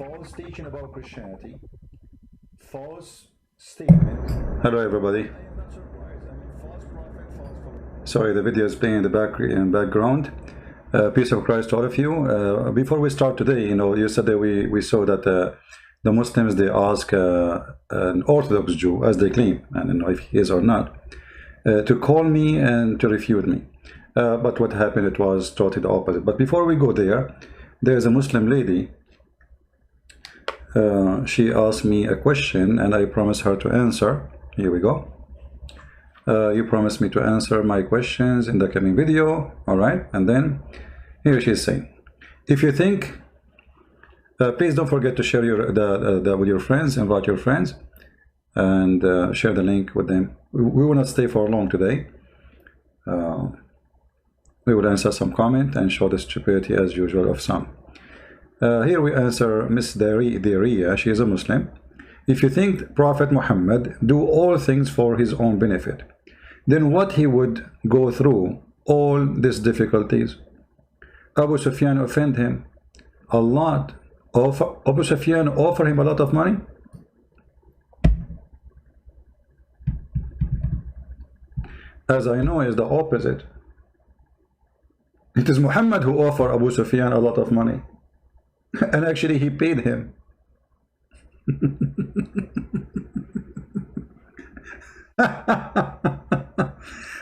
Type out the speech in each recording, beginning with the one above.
false teaching about Christianity, false statement. Hello, everybody. Sorry, the video is playing in the background. Peace of Christ to all of you. Before we start today, yesterday we saw that the Muslims, they ask an Orthodox Jew, as they claim, and I don't know if he is or not, to call me and to refute me. But what happened, it was totally the opposite. But before we go there, there's a Muslim lady. She asked me a question and I promised her to answer. Here we go. You promised me to answer my questions in the coming video. All right. And then here she's saying, if you think, please don't forget to share with your friends, invite your friends, and share the link with them. We will not stay for long today. We will answer some comment and show the stupidity as usual of some. Here we answer Miss Daria. She is a Muslim. If you think Prophet Muhammad do all things for his own benefit, then what he would go through all these difficulties? Abu Sufyan offend him a lot. Abu Sufyan offer him a lot of money. As I know, is the opposite. It is Muhammad who offered Abu Sufyan a lot of money. And actually he paid him.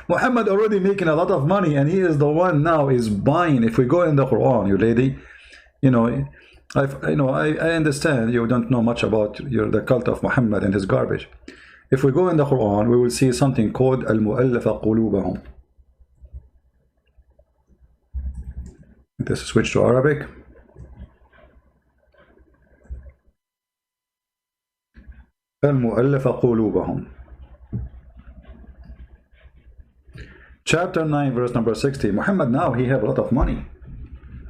Muhammad already making a lot of money, and he is the one now is buying. If we go in the Quran, you lady, I understand you don't know much about the cult of Muhammad and his garbage. If we go in the Quran, we will see something called al-mu'allafa qulubahum. Let's switch to Arabic. Al-mu'allafa qulubahum. Chapter 9, verse number 60. Muhammad now, he have a lot of money.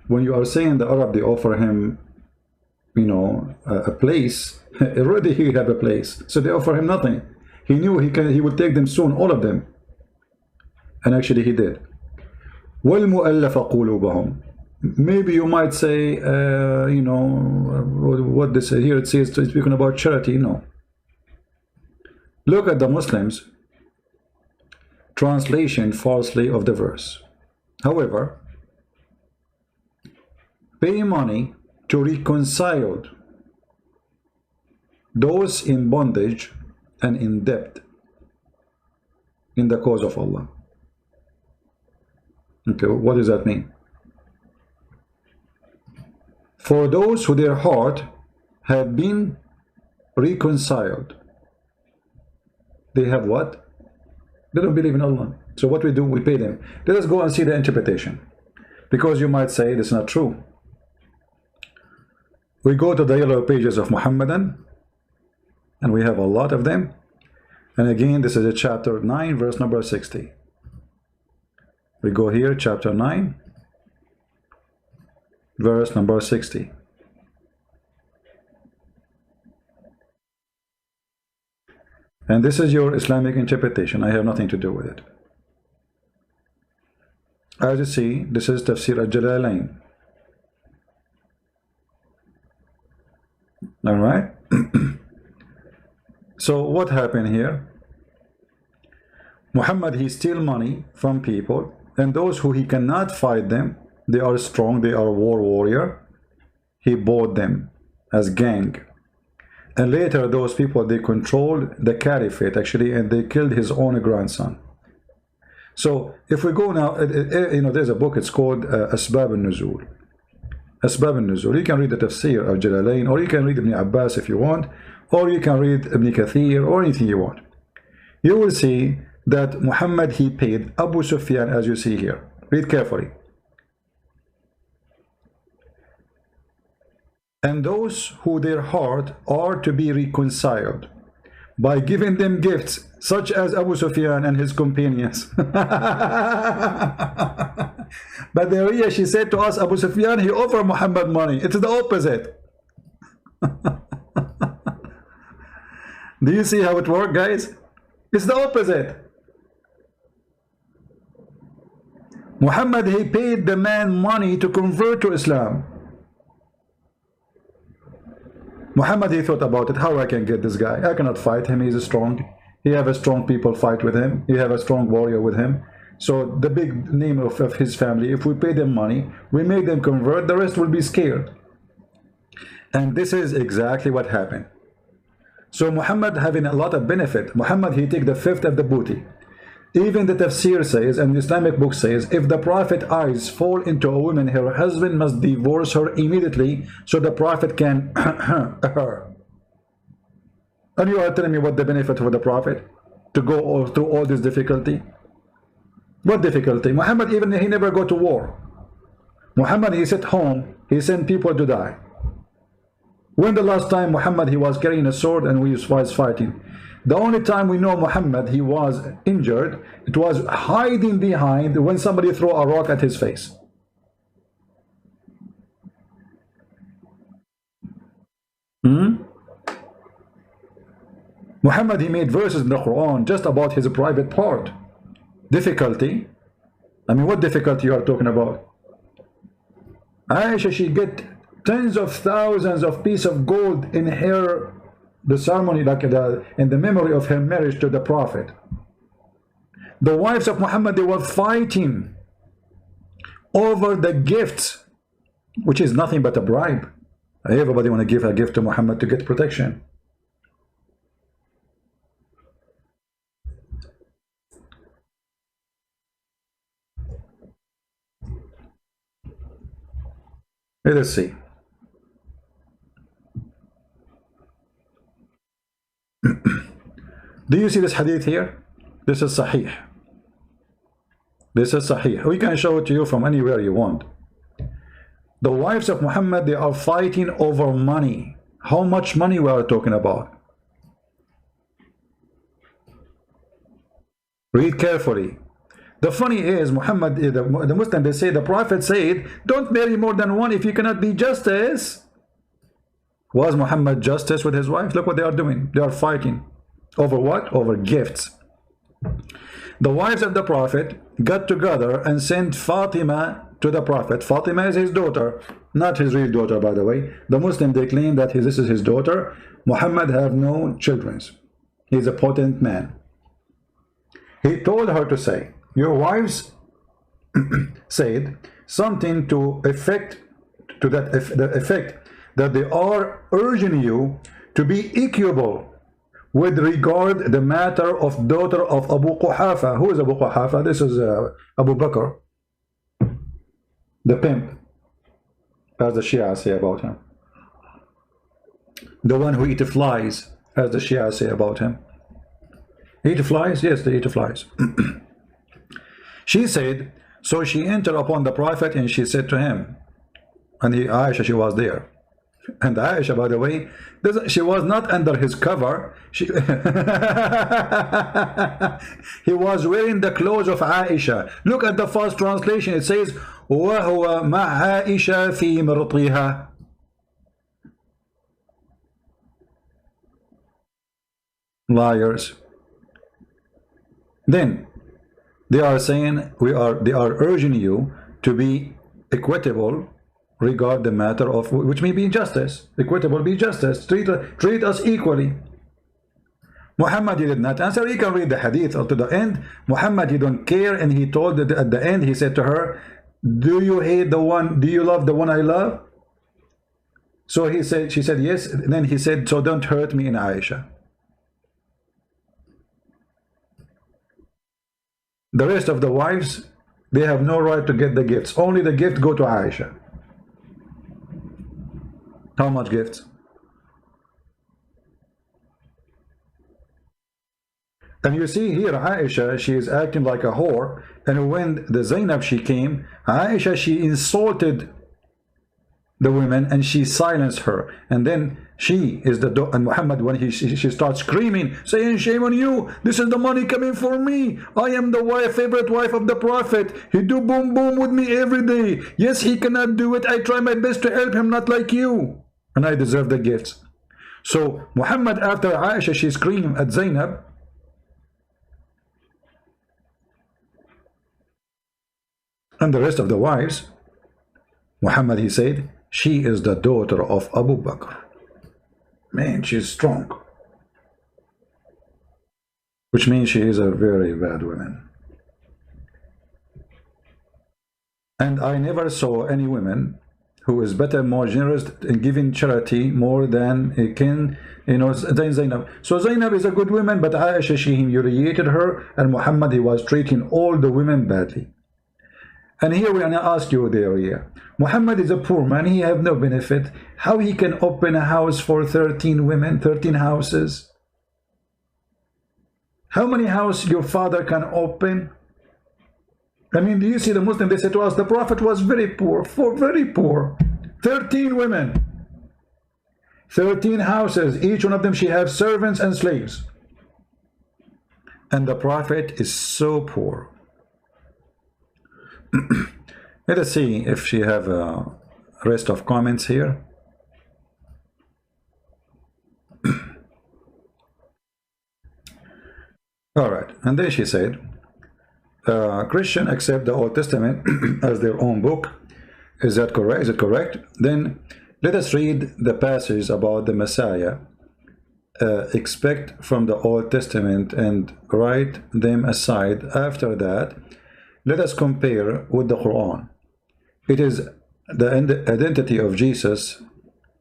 When you are saying the Arab, they offer him, a place, already he have a place. So they offer him nothing. He knew he would take them soon, all of them. And actually he did. وَالْمُؤَلَّفَ قُلُوبَهُمْ. Maybe you might say, what this here it says, it's speaking about charity. No. Look at the Muslims' translation falsely of the verse. However, pay money to reconcile those in bondage and in debt in the cause of Allah. Okay, what does that mean? For those who their heart have been reconciled, they have what? They don't believe in Allah. So what we do, we pay them. Let us go and see the interpretation, because you might say this is not true. We go to the yellow pages of Muhammadan, and we have a lot of them. And again, this is a chapter 9, verse number 60. We go here, chapter 9, verse number 60. And this is your Islamic interpretation. I have nothing to do with it. As you see, this is Tafsir al-Jalalain. All right. So what happened here? Muhammad, he steal money from people, and those who he cannot fight them, they are strong, they are warrior. He bought them as gang. And later those people, they controlled the caliphate actually, and they killed his own grandson. So if we go now, there's a book, it's called Asbab al-Nuzul. Asbab al-Nuzul. You can read the Tafsir of Jalalain, or you can read Ibn Abbas if you want, or you can read Ibn Kathir, or anything you want. You will see that Muhammad, he paid Abu Sufyan, as you see here. Read carefully. And those who their heart are to be reconciled by giving them gifts, such as Abu Sufyan and his companions. But the Ria, she said to us, Abu Sufyan, he offered Muhammad money. It is the opposite. Do you see how it works, guys? It's the opposite. Muhammad, he paid the man money to convert to Islam. Muhammad, he thought about it, how I can get this guy. I cannot fight him, he's strong. He have a strong people fight with him. He have a strong warrior with him. So the big name of his family, if we pay them money, we make them convert, the rest will be scared. And this is exactly what happened. So Muhammad having a lot of benefit. Muhammad, he take the fifth of the booty. Even the tafsir says, and the Islamic book says, if the prophet eyes fall into a woman, her husband must divorce her immediately so the prophet can her. And you are telling me what the benefit for the prophet to go through all this difficulty? What difficulty? Muhammad, even he never go to war. Muhammad, he sat home, he sent people to die. When the last time Muhammad, he was carrying a sword and we was fighting? The only time we know Muhammad, he was injured, it was hiding behind when somebody threw a rock at his face. Muhammad, he made verses in the Quran just about his private part. Difficulty? I mean, what difficulty you are talking about? Aisha, she get tens of thousands of pieces of gold in her the ceremony, like in the memory of her marriage to the prophet. The wives of Muhammad, they were fighting over the gifts, which is nothing but a bribe. Everybody want to give a gift to Muhammad to get protection. Let us see. Do you see this hadith here? This is Sahih. This is Sahih. We can show it to you from anywhere you want. The wives of Muhammad, they are fighting over money. How much money we are talking about? Read carefully. The funny is, Muhammad, the Muslim, they say, the Prophet said, don't marry more than one if you cannot be justice. Was Muhammad justice with his wife? Look what they are doing. They are fighting. Over what? Over gifts. The wives of the Prophet got together and sent Fatima to the Prophet. Fatima is his daughter, not his real daughter, by the way. The Muslim, they claim that this is his daughter. Muhammad have no children. He's a potent man. He told her to say, your wives said something to the effect that they are urging you to be equable with regard the matter of daughter of Abu Quhafa. Who is Abu Quhafa? This is Abu Bakr, the pimp, as the Shia say about him. The one who eats flies, as the Shia say about him. Eat flies? Yes, they eat flies. She said, so she entered upon the Prophet and she said to him, and Aisha, she was there. And Aisha, by the way, she was not under his cover. He was wearing the clothes of Aisha. Look at the first translation. It says, وَهُوَ مَعْ عَائِشَ فِي مِرْطِهَا. Liars. Then they are saying, they are urging you to be equitable regard the matter of, which may be justice. Equitable be justice. Treat us equally. Muhammad, he did not answer. You can read the hadith to the end. Muhammad, he don't care, and he told that at the end, he said to her, do you hate the one, do you love the one I love? So she said yes. And then he said, so don't hurt me in Aisha. The rest of the wives, they have no right to get the gifts. Only the gift go to Aisha. How much gifts? And you see here, Aisha, she is acting like a whore. And when the Zainab, she came, Aisha, she insulted the women and she silenced her. And then she is the and Muhammad, when she starts screaming, saying, shame on you, this is the money coming for me, I am the favorite wife of the Prophet, he do boom boom with me every day, yes, he cannot do it, I try my best to help him, not like you, and I deserve the gifts. So Muhammad, after Aisha, she screamed at Zainab, and the rest of the wives, Muhammad, he said, she is the daughter of Abu Bakr. Man, she's strong. Which means she is a very bad woman. And I never saw any woman who is better, more generous in giving charity more than it can, you know, than Zainab. So Zainab is a good woman, but Aisha, she humiliated her, and Muhammad, he was treating all the women badly. And here we're gonna ask you there, yeah. Muhammad is a poor man, he have no benefit. How he can open a house for 13 women, 13 houses? How many houses your father can open? I mean, do you see the Muslim, they said to us, the Prophet was very poor, very poor. 13 women, 13 houses, each one of them she has servants and slaves. And the Prophet is so poor. Let us see if she have a rest of comments here. All right, and then she said, Christian accept the Old Testament as their own book. Is that correct? Is it correct? Then let us read the passage about the Messiah. Expect from the Old Testament and write them aside. After that, let us compare with the Quran. It is the identity of Jesus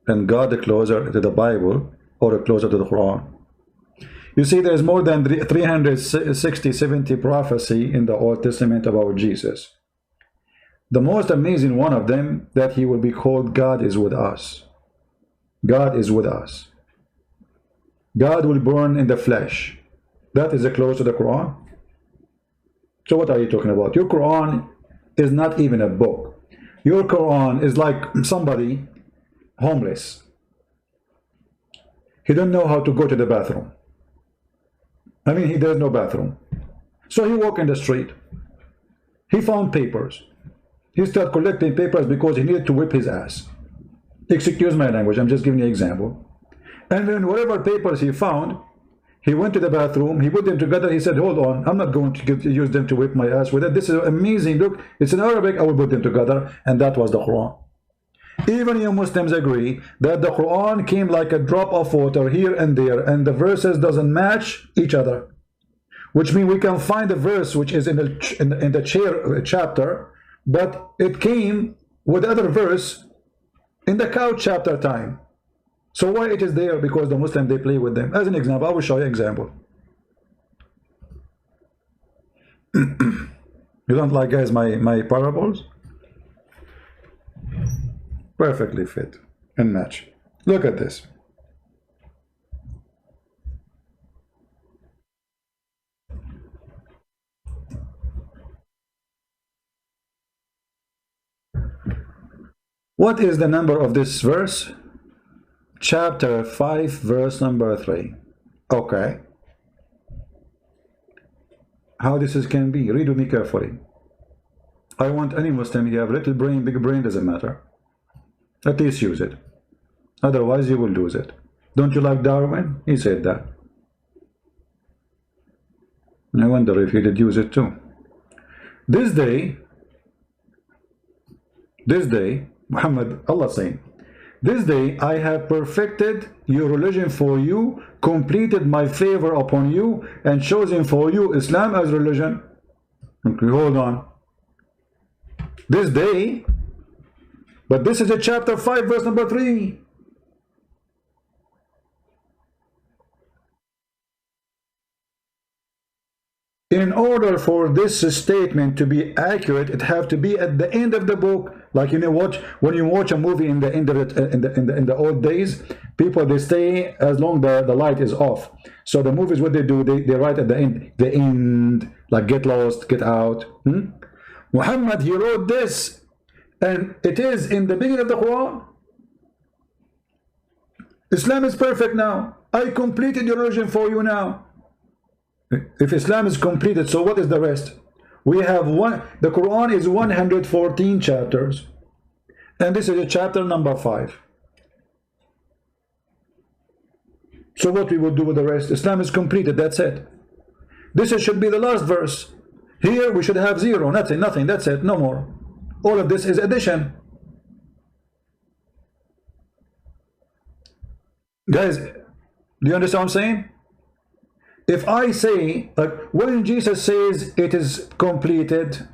and God closer to the Bible or closer to the Quran. You see, there's more than 370 prophecy in the Old Testament about Jesus. The most amazing one of them, that he will be called God is with us. God is with us. God will burn in the flesh. That is close to the Quran. So what are you talking about? Your Quran is not even a book. Your Quran is like somebody homeless. He don't know how to go to the bathroom. I mean, there's no bathroom. So he walked in the street. He found papers. He started collecting papers because he needed to whip his ass. Excuse my language, I'm just giving you an example. And then whatever papers he found, he went to the bathroom, he put them together, he said, hold on, I'm not going to use them to whip my ass with it. This is amazing, look, it's in Arabic, I will put them together. And that was the Quran. Even you Muslims agree that the Quran came like a drop of water here and there, and the verses doesn't match each other. Which means we can find a verse which is in the chapter, but it came with other verse in the couch chapter time. So why it is there? Because the Muslim, they play with them. As an example, I will show you an example. You don't like, guys, my parables? Perfectly fit and match. Look at this. What is the number of this verse? Chapter 5, verse number 3. Okay. How this can be? Read with me carefully. I want any Muslim, you have little brain, big brain, doesn't matter. At least use it. Otherwise you will lose it. Don't you like Darwin? He said that. I wonder if he did use it too. This day, Muhammad, Allah saying, this day I have perfected your religion for you, completed my favor upon you, and chosen for you Islam as religion. Okay, hold on. This day, but this is a chapter 5, verse number 3. In order for this statement to be accurate, it have to be at the end of the book. Like, you know, when you watch a movie in the end of it, in the old days, people, they stay as long the light is off. So the movies, what they do, they write at the end, like get lost, get out. Muhammad, he wrote this, and it is in the beginning of the Quran. Islam is perfect now. I completed your religion for you now. If Islam is completed, so what is the rest? We have the Quran is 114 chapters, and this is a chapter number 5. So what we will do with the rest? Islam is completed, that's it. This should be the last verse. Here we should have 0, nothing, that's it, no more. All of this is addition. Guys, do you understand what I'm saying? If I say, like, when Jesus says it is completed,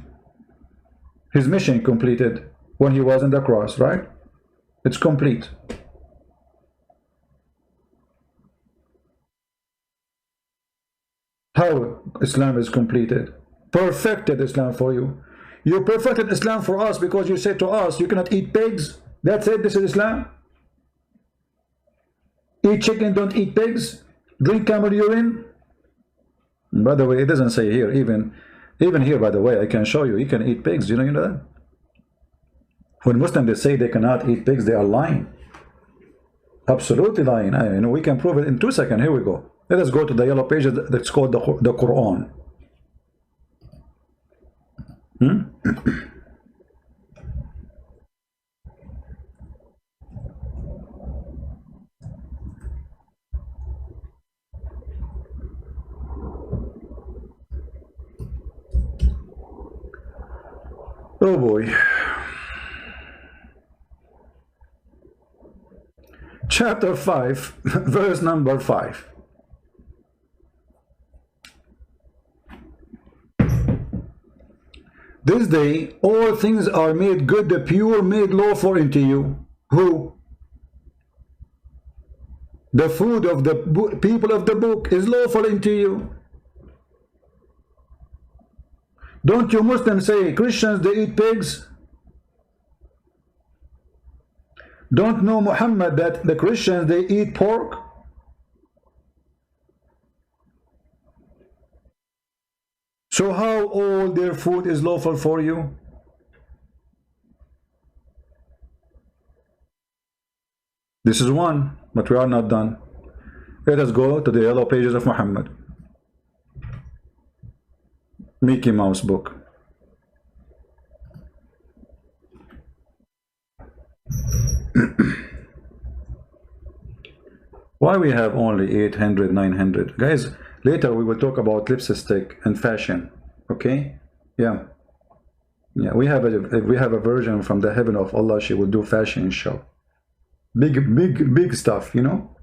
his mission completed when he was on the cross, right? It's complete. How Islam is completed? Perfected Islam for you. You perfected Islam for us because you said to us, you cannot eat pigs. That's it, this is Islam. Eat chicken, don't eat pigs. Drink camel urine. By the way, it doesn't say here, even here, by the way, I can show you, you can eat pigs. You know that? When Muslims they say they cannot eat pigs, they are lying. Absolutely lying. I know we can prove it in 2 seconds. Here we go. Let us go to the yellow page that's called the Quran. Oh boy. Chapter 5, verse number 5. This day all things are made good, the pure made lawful unto you. Who? The food of the people of the book is lawful unto you. Don't you Muslims say Christians they eat pigs? Don't know Muhammad that the Christians they eat pork? So how all their food is lawful for you? This is one, but we are not done. Let us go to the yellow pages of Muhammad. Mickey Mouse book. Why we have only 800, 900? Guys, later we will talk about lipstick and fashion. Okay? Yeah. We have a version from the heaven of Allah. She will do fashion show. Big stuff, you know?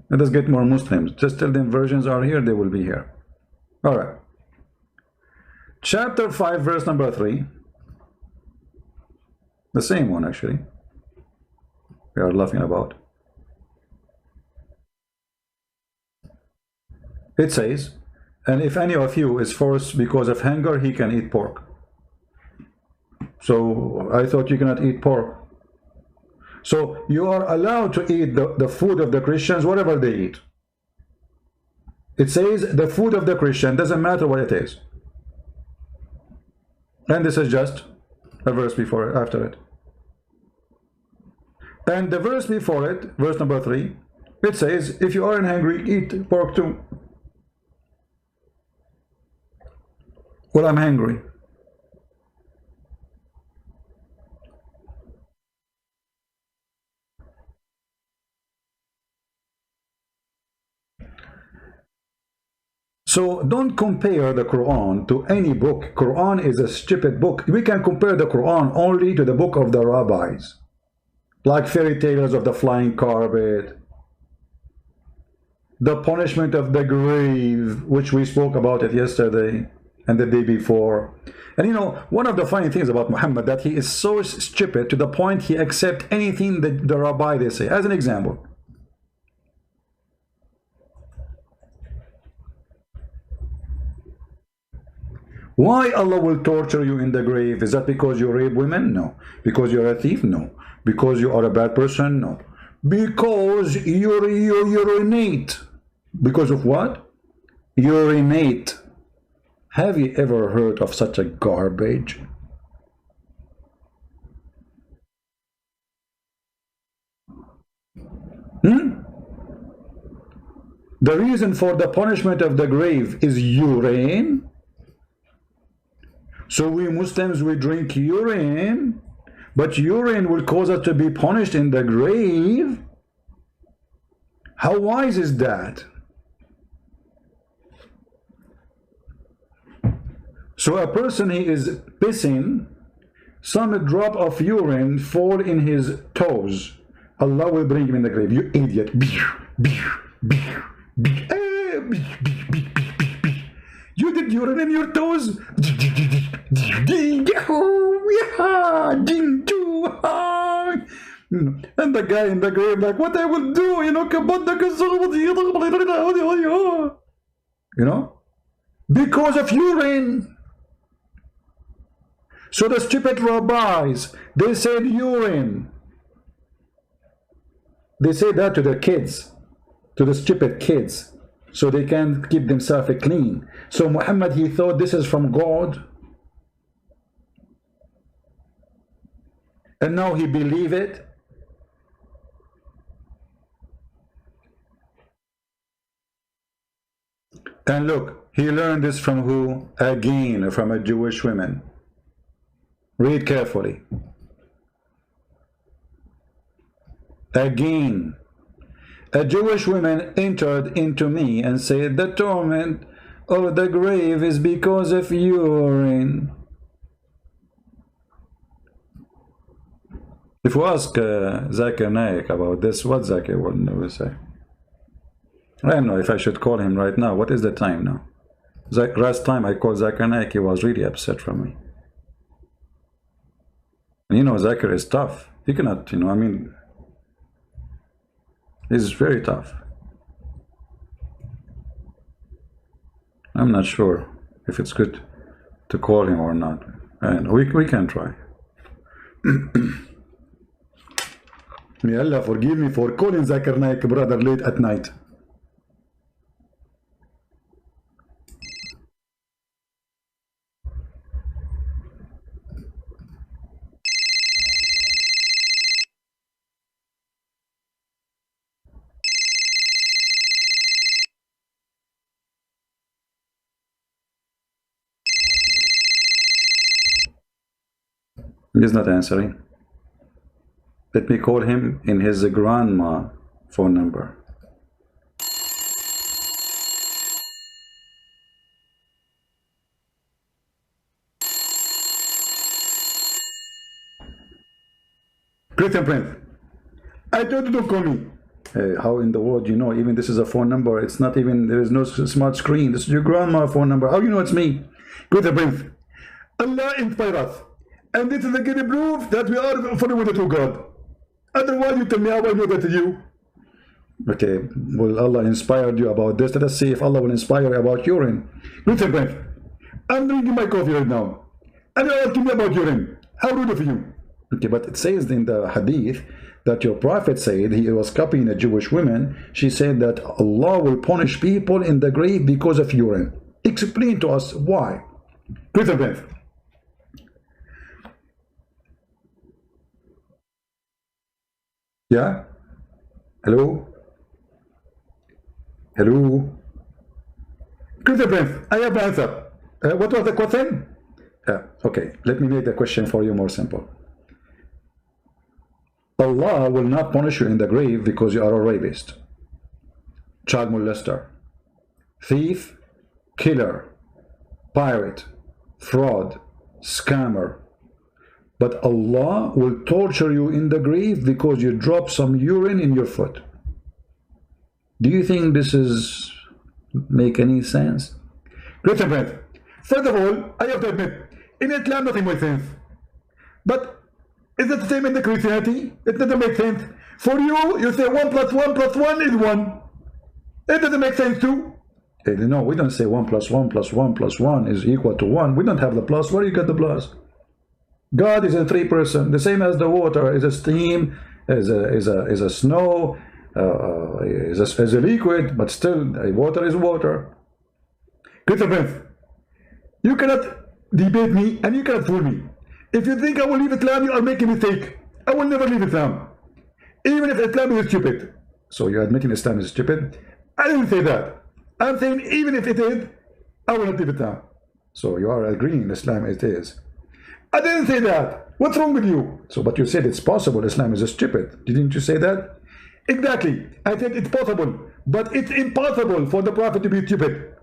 Let us get more Muslims. Just tell them versions are here, they will be here. All right. Chapter 5, verse number 3. The same one, actually. We are laughing about. It says, and if any of you is forced because of hunger, he can eat pork. So I thought you cannot eat pork. So you are allowed to eat the food of the Christians, whatever they eat. It says the food of the Christian, doesn't matter what it is. And this is just a verse before it, after it. And the verse before it, verse number 3, it says, if you aren't hungry, eat pork too. Well, I'm hungry. So don't compare the Quran to any book. Quran is a stupid book. We can compare the Quran only to the book of the rabbis. Like fairy tales of the flying carpet, the punishment of the grave, which we spoke about it yesterday and the day before. And you know, one of the funny things about Muhammad, that he is so stupid to the point he accepts anything that the rabbi they say. As an example, why Allah will torture you in the grave? Is that because you rape women? No. Because you're a thief? No. Because you are a bad person? No. Because you urinate. Because of what? Urinate. Have you ever heard of such a garbage? The reason for the punishment of the grave is urine. So we Muslims, we drink urine, but urine will cause us to be punished in the grave. How wise is that? So a person, he is pissing, some drop of urine fall in his toes. Allah will bring him in the grave. You idiot. You did urine in your toes. And the guy in the grave like, what I will do, you know, because of urine. So the stupid rabbis, they said urine. They say that to the kids, to the stupid kids, so they can keep themselves clean. So Muhammad, he thought this is from God, and now he believe it. And look, he learned this from who? Again, from a Jewish woman. Read carefully. Again, a Jewish woman entered into me and said, the torment of the grave is because of urine. If we ask Zakir Naik about this, what Zakir will say? I don't know if I should call him right now. What is the time now? Last time I called Zakir Naik, he was really upset from me. And you know, Zakir is tough. He cannot, you know, I mean, he's very tough. I'm not sure if it's good to call him or not. And we can try. May Allah forgive me for calling Zakir Naik brother late at night. He's not answering. Let me call him in his grandma phone number. Christian Prince, I told you to call me. Hey, how in the world you know? Even this is a phone number. It's not even, there is no smart screen. This is your grandma phone number. How you know it's me? Christian Prince, Allah inspire us. And this is again a proof that we are following the true God. Otherwise, you tell me how I know that you. Okay, well, Allah inspired you about this. Let us see if Allah will inspire you about urine. Listen, friend, I'm drinking my coffee right now, and you're asking me about urine. How rude of you. Okay, but it says in the hadith that your prophet said, he was copying a Jewish woman. She said that Allah will punish people in the grave because of urine. Explain to us why. Listen, friend. Yeah? Hello? Hello? Good friends, I have the answer. What was the question? Okay, let me make the question for you more simple. Allah will not punish you in the grave because you are a rapist, child molester, thief, killer, pirate, fraud, scammer. But Allah will torture you in the grave because you dropped some urine in your foot. Do you think this is make any sense? Great friend. First of all, I have to admit, in Islam nothing makes sense. But is it the same in the Christianity? It doesn't make sense. For you, you say 1 plus 1 plus 1 is 1. It doesn't make sense too. No, we don't say 1 plus 1 plus 1 plus 1 is equal to 1. We don't have the plus. Where do you get the plus? God is in 3 persons, the same as the water is a steam, is a snow, is a liquid, but still water is water. Good friends, you cannot debate me and you cannot fool me. If you think I will leave Islam, you are making a mistake. I will never leave Islam, even if Islam is stupid. So you're admitting Islam is stupid? I didn't say that. I'm saying even if it is, I will not leave Islam. So you are agreeing Islam it is. I didn't say that. What's wrong with you? So, but you said it's possible Islam is stupid. Didn't you say that? Exactly. I said it's possible, but it's impossible for the Prophet to be stupid.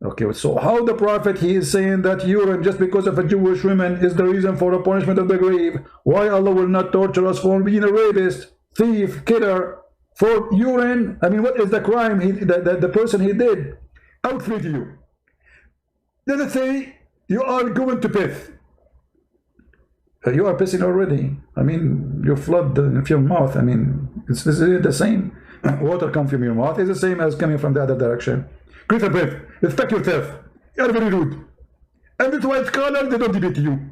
Okay, so how the Prophet, he is saying that urine just because of a Jewish woman is the reason for the punishment of the grave? Why Allah will not torture us for being a rapist? thief, killer, for urine. I mean, what is the crime the person he did? Out with you. Let's say you are going to piss. You are pissing already. I mean, you flood your mouth. I mean, it's the same. Water comes from your mouth is the same as coming from the other direction. Great breath. Respect yourself. You are very rude. And this white collar, they don't debate you.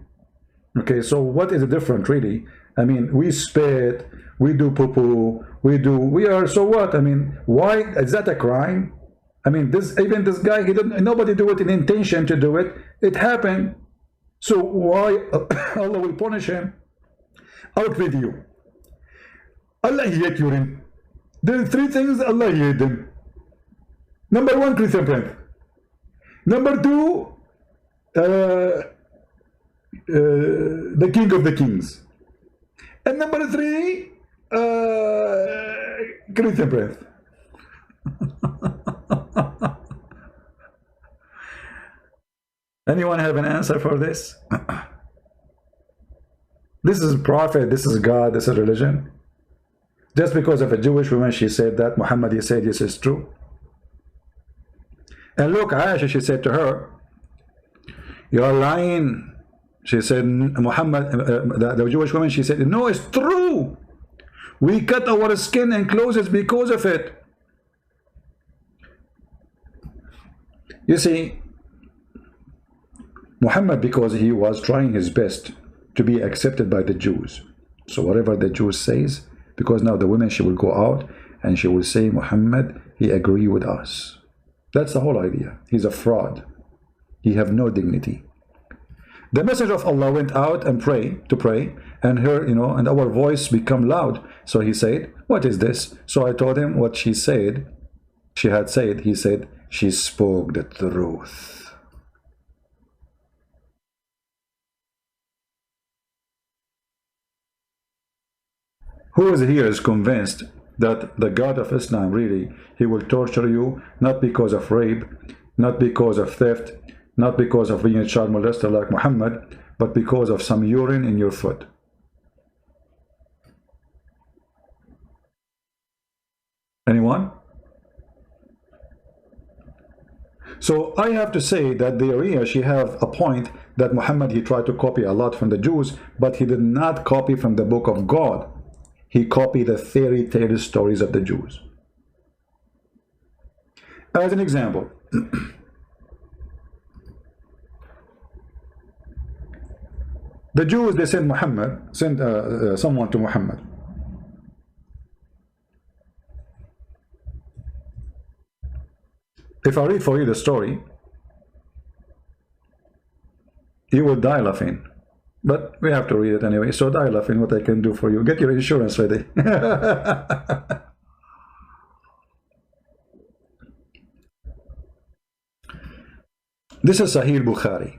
Okay, so what is the difference really? I mean, we spit, we do poo-poo, we are, so what? I mean, why is that a crime? I mean, even this guy, nobody do it in intention to do it. It happened. So why Allah will punish him? Out with you. Allah hate urine. There are three things Allah hate them. Number one, Christian breath. Number two, the king of the kings. And number three, Christian breath. Anyone have an answer for this? This is prophet, this is God, this is religion. Just because of a Jewish woman, she said that, Muhammad, he said, yes, it's true. And look, Aisha, she said to her, you are lying. She said, Muhammad, the Jewish woman, she said, no, it's true. We cut our skin and clothes because of it. You see, Muhammad, because he was trying his best to be accepted by the Jews. So whatever the Jews says, because now the woman, she will go out and she will say, Muhammad, he agree with us. That's the whole idea. He's a fraud. He have no dignity. The messenger of Allah went out and pray, and her, and our voice become loud. So he said, what is this? So I told him what she said. She had said, he said, she spoke the truth. Who is here is convinced that the God of Islam, really, he will torture you, not because of rape, not because of theft, not because of being a child molester like Muhammad, but because of some urine in your foot. Anyone? So I have to say that the Area, she have a point that Muhammad, he tried to copy a lot from the Jews, but he did not copy from the book of God. He copied the fairy tale stories of the Jews. As an example, the Jews, they sent someone to Muhammad. If I read for you the story, you will die laughing. But we have to read it anyway, so die laughing what I can do for you. Get your insurance ready. This is Sahih Bukhari.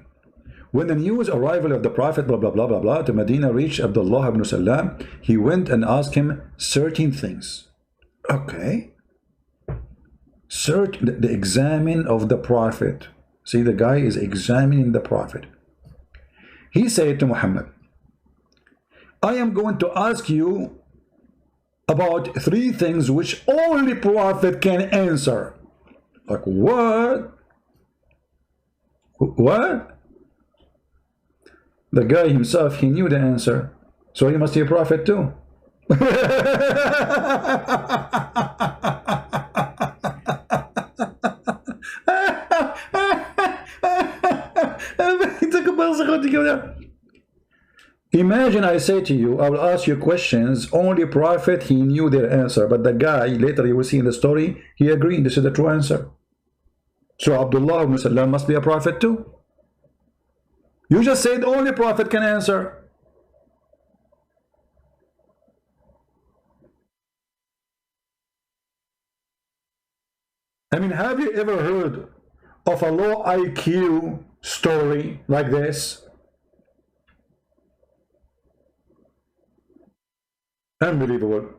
When the news arrival of the Prophet blah blah blah blah blah to Medina reached Abdullah ibn Salam, he went and asked him certain things. Okay. The examine of the Prophet. See, the guy is examining the Prophet. He said to Muhammad, I am going to ask you about three things which only Prophet can answer. Like, what? What? The guy himself, he knew the answer. So he must be a prophet too. Imagine I say to you, I will ask you questions, only Prophet, he knew their answer, but the guy, later you will see in the story, he agreed, this is the true answer. So Abdullah ibn Salam must be a prophet too. You just said only Prophet can answer. I mean, have you ever heard of a low IQ story like this? Unbelievable.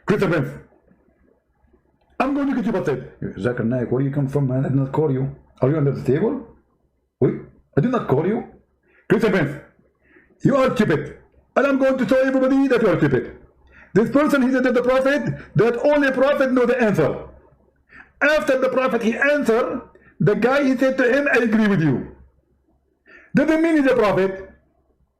Christopher, I'm going to get you busted. Zakir Naik, where do you come from, man? I did not call you. Are you under the table? Wait, I did not call you. Christopher, you are stupid. And I'm going to tell everybody that you are stupid. This person, he said to the Prophet that only Prophet know the answer. After the Prophet he answered, the guy he said to him, I agree with you. Didn't mean he's a Prophet.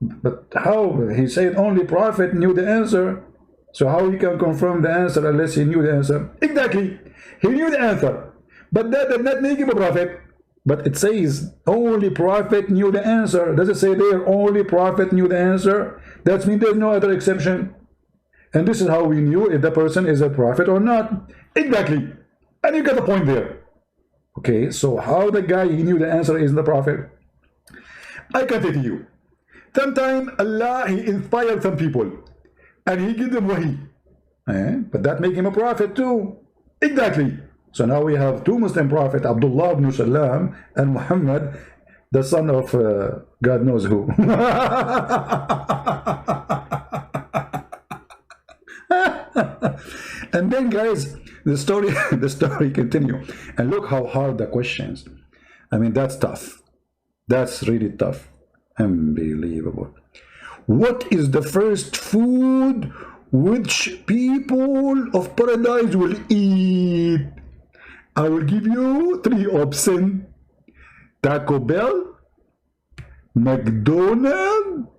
But how? He said only Prophet knew the answer. So how he can confirm the answer unless he knew the answer? Exactly. He knew the answer. But that did not make him a Prophet. But it says only Prophet knew the answer. Does it say there only Prophet knew the answer? That means there's no other exception. And this is how we knew if the person is a Prophet or not. Exactly. And you got the point there. Okay, so how the guy he knew the answer is the Prophet? I can tell you. Sometimes Allah, he inspired some people and he give them wahi. But that make him a prophet too. Exactly. So now we have two Muslim prophets, Abdullah ibn Salam and Muhammad, the son of God knows who. And then guys, the story continue. And look how hard the questions. I mean, that's tough. That's really tough. Unbelievable. What is the first food which people of paradise will eat? I will give you three options. Taco Bell, McDonald's,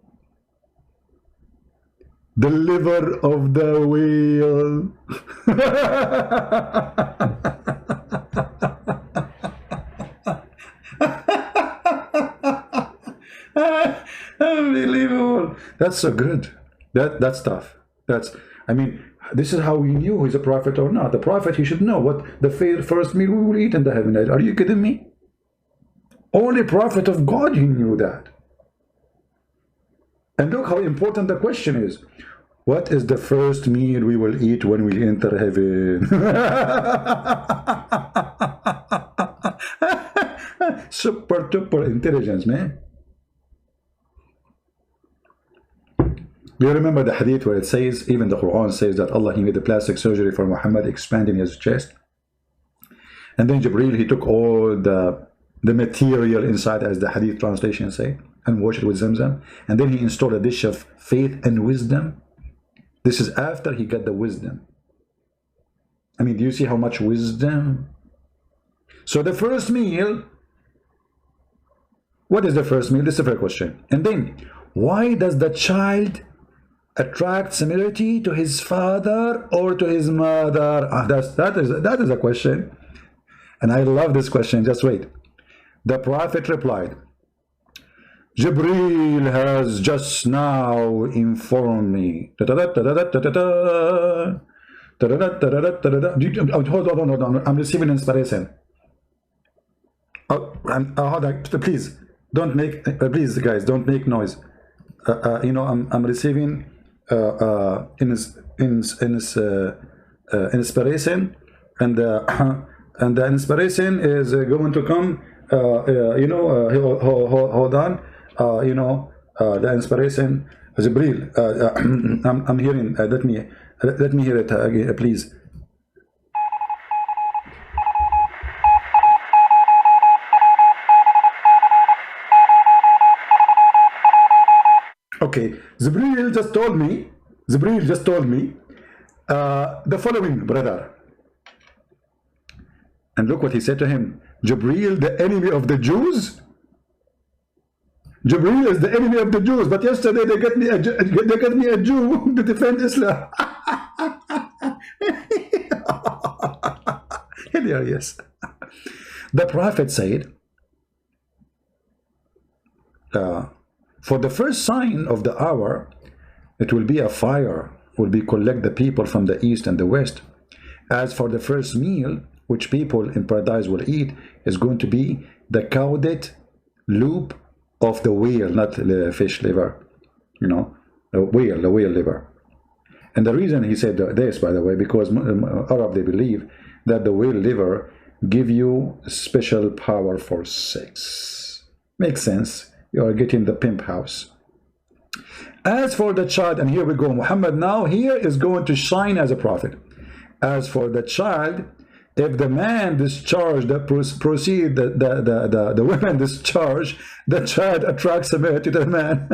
the liver of the whale. Unbelievable. That's so good. That's tough. I mean, this is how we knew he's a prophet or not. The prophet, he should know what the first meal we will eat in the heaven. Are you kidding me? Only prophet of God, he knew that. And look how important the question is. What is the first meal we will eat when we enter heaven? Super duper intelligence, man. Do you remember the hadith where it says, even the Quran says that Allah, he made the plastic surgery for Muhammad, expanding his chest. And then Jibreel, he took all the material inside, as the hadith translation say, and washed it with Zamzam. And then he installed a dish of faith and wisdom. This is after he got the wisdom. I mean, do you see how much wisdom? So the first meal, what is the first meal? This is a fair question. And then, why does the child attract similarity to his father or to his mother? That is a question. And I love this question. Just wait. The Prophet replied, Jibreel has just now informed me. Hold on. I'm receiving inspiration. Hold on. Please don't make. Please, guys, don't make noise. You know, I'm receiving inspiration, and the inspiration is going to come. You know, hold on. You know, the inspiration, Jibreel. I'm hearing. Let me hear it again, please. Okay, Jibreel just told me. The following, brother. And look what he said to him. Jibreel, the enemy of the Jews. Jibreel is the enemy of the Jews, but yesterday they got me a Jew to defend Islam. Hilarious. The Prophet said, for the first sign of the hour, it will be a fire, will be collect the people from the east and the west. As for the first meal, which people in paradise will eat, is going to be the caudate loop of the whale, not the fish liver, you know, the whale liver. And the reason he said this, by the way, because Arab, they believe that the whale liver give you special power for sex. Makes sense. You are getting the pimp house. As for the child, and here we go, Muhammad now here is going to shine as a prophet. As for the child, If the man discharge the proceed, the woman discharge, the child attracts to the man.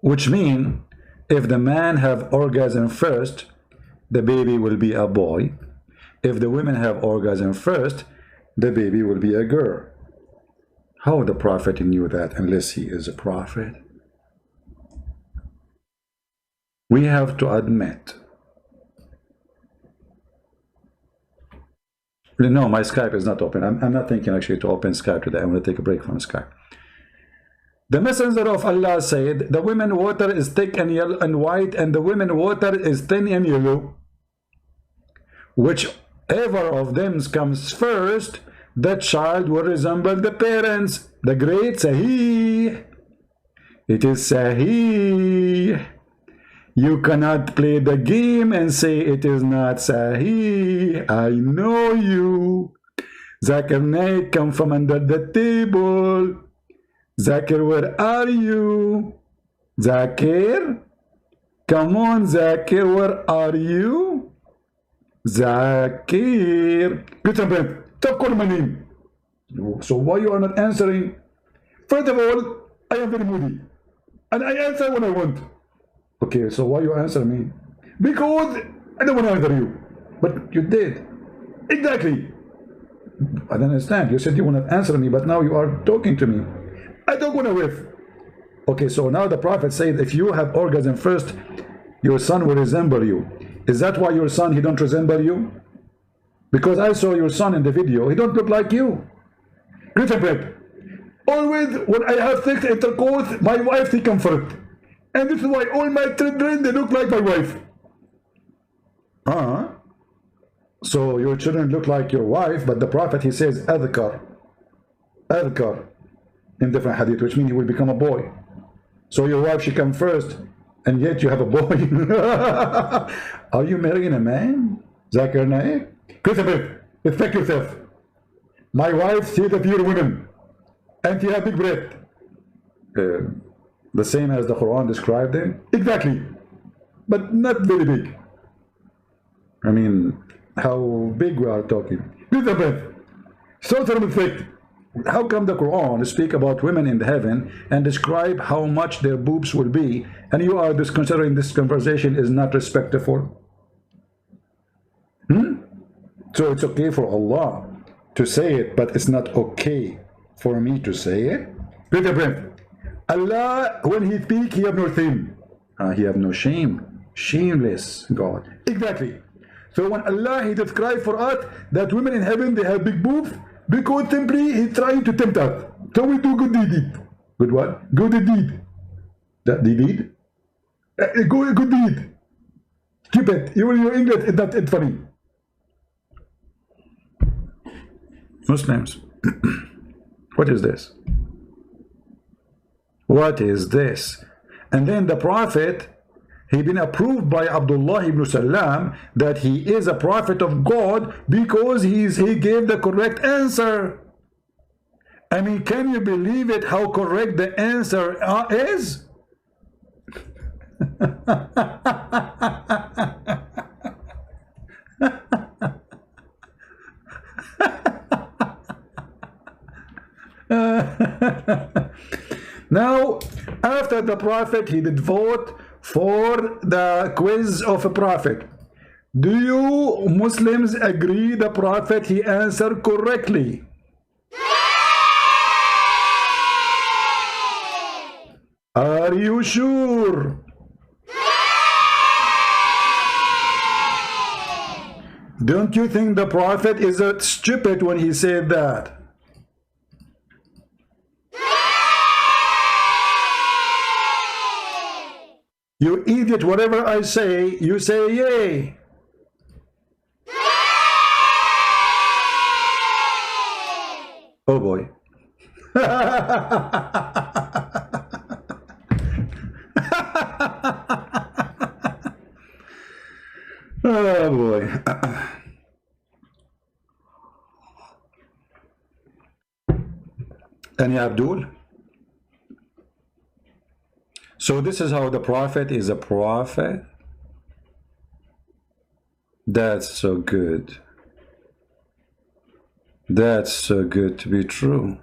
Which mean, if the man have orgasm first, the baby will be a boy. If the women have orgasm first, the baby will be a girl. How the prophet knew that unless he is a prophet? We have to admit. No, my Skype is not open. I'm not thinking actually to open Skype today. I'm going to take a break from Skype. The messenger of Allah said, the women water is thick and yellow and white, and the women water is thin and yellow. Whichever of them comes first, the child will resemble the parents. The great Sahih. It is Sahih. You cannot play the game and say it is not Sahih. I know you. Zakir Naik come from under the table. Zakir, where are you? Zakir? Come on, Zakir, where are you? Zakir. Stop calling my name. So why you are not answering? First of all, I am very moody. And I answer when I want. Okay, so why you answer me? Because I don't want to answer you. But you did. Exactly. I don't understand. You said you want to answer me, but now you are talking to me. I don't want to whiff. Okay, so now the prophet said, if you have orgasm first, your son will resemble you. Is that why your son, he don't resemble you? Because I saw your son in the video. He don't look like you. Always when I have sex intercourse, my wife she comfort. And this is why all my children, they look like my wife. So your children look like your wife, but the prophet, he says, adhkar. Adhkar. In different hadith, which means he will become a boy. So your wife, she comes first, and yet you have a boy. Are you marrying a man? Zakir Naik? Christopher, respect yourself. My wife, she's a pure woman, and she has big breath. The same as the Quran described them? Exactly. But not very big. I mean, how big we are talking. Christopher, so respect. How come the Quran speak about women in heaven and describe how much their boobs will be, and you are just considering this conversation is not respectful? So it's okay for Allah to say it, but it's not okay for me to say it? Allah, when he speak, he have no shame. He have no shame. Shameless God. Exactly. So when Allah, he described for us that women in heaven, they have big boobs, because simply he's trying to tempt us. So we do good deed. Good what? Good deed. That deed? Good deed. Keep it. Your English is not funny. Muslims. What is this? What is this? And then the prophet, he been approved by Abdullah ibn Salam that he is a prophet of God because he gave the correct answer. I mean, can you believe it, how correct the answer is? Now, after the prophet, he did vote for the quiz of a prophet. Do you Muslims agree the prophet, he answered correctly? Are you sure? Don't you think the prophet is stupid when he said that? You idiot, whatever I say, you say yay. Oh boy. Oh boy. Any Abdul? So this is how the prophet is a prophet. That's so good. That's so good to be true.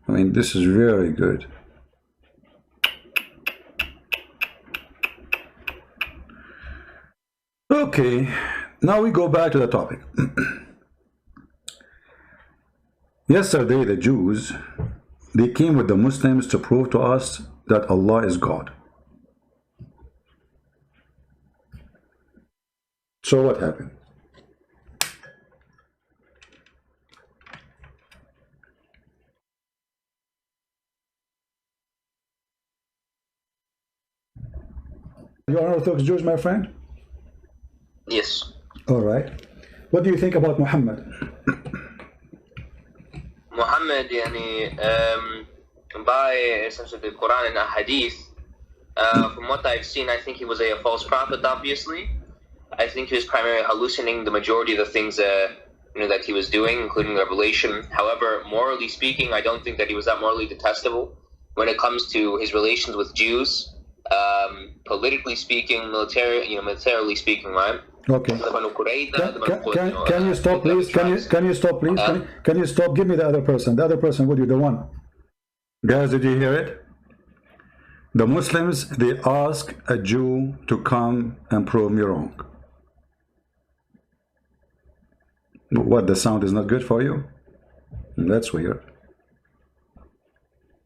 I mean, this is very good. Okay, now we go back to the topic. Yesterday, the Jews, they came with the Muslims to prove to us that Allah is God. So what happened? You are Orthodox Jews, my friend? Yes. All right. What do you think about Muhammad? Muhammad, by essentially the Quran and a Hadith, from what I've seen, I think he was a false prophet, obviously. I think he was primarily hallucinating the majority of the things that he was doing, including revelation. However, morally speaking, I don't think that he was that morally detestable when it comes to his relations with Jews. Politically speaking, militarily speaking, right? Okay. Can you stop, please? Can you stop, please? Can you stop? Give me the other person. The other person with you, the one. Guys, did you hear it? The Muslims, they ask a Jew to come and prove me wrong. What, the sound is not good for you? That's weird.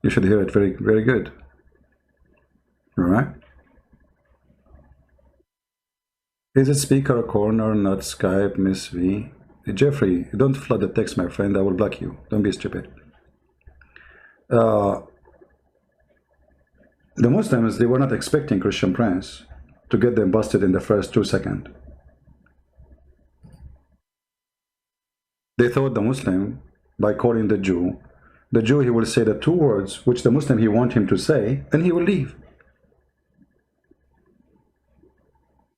You should hear it very, very good. All right. Is it speaker or corner, not Skype, Miss V? Jeffrey, don't flood the text, my friend. I will block you. Don't be stupid. The Muslims, they were not expecting Christian Prince to get them busted in the first 2 seconds. They thought the Muslim, by calling the Jew, he will say the 2 words which the Muslim he want him to say, and he will leave.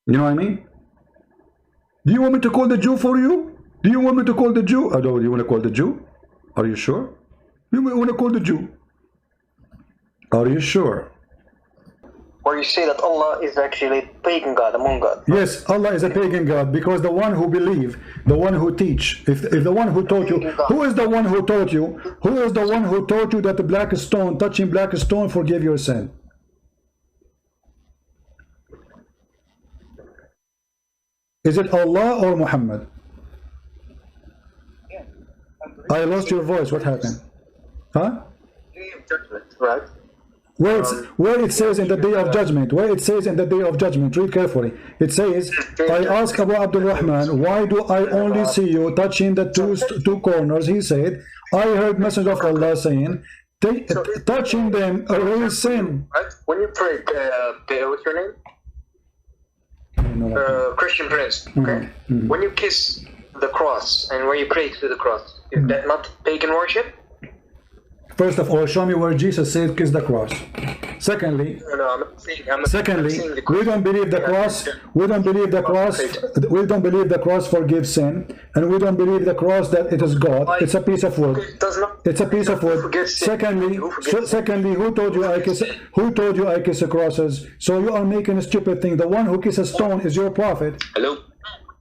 You know what I mean? Do you want me to call the Jew for you? Do you want me to call the Jew? Oh, no, you want to call the Jew? Are you sure? You want to call the Jew? Are you sure? Or you say that Allah is actually a pagan god among gods. Yes, Allah is a pagan god, because the one who believe, the one who teach, if the one who taught you, who is the one who taught you? Who is the one who taught you that the black stone, touching black stone, forgive your sin? Is it Allah or Muhammad? I lost your voice. What happened? Huh? Right. Where it says in the day of judgment, where it says in the day of judgment, read carefully. It says, I asked Abu Abdul Rahman, why do I only see you touching the two corners? He said, I heard Messenger of Allah saying, touching them erase sin. Right? When you pray, what's your name? Christian Prince. Okay. When you kiss the cross and when you pray to the cross, is that not pagan worship? First of all, show me where Jesus said kiss the cross. Secondly, we don't believe the cross. We don't believe the cross. We don't believe the cross forgives sin, and we don't believe the cross that it is God. It's a piece of wood. It's a piece of wood. Secondly, who told you I kiss? Who told you I kiss the crosses? So you are making a stupid thing. The one who kisses stone is your prophet. Hello.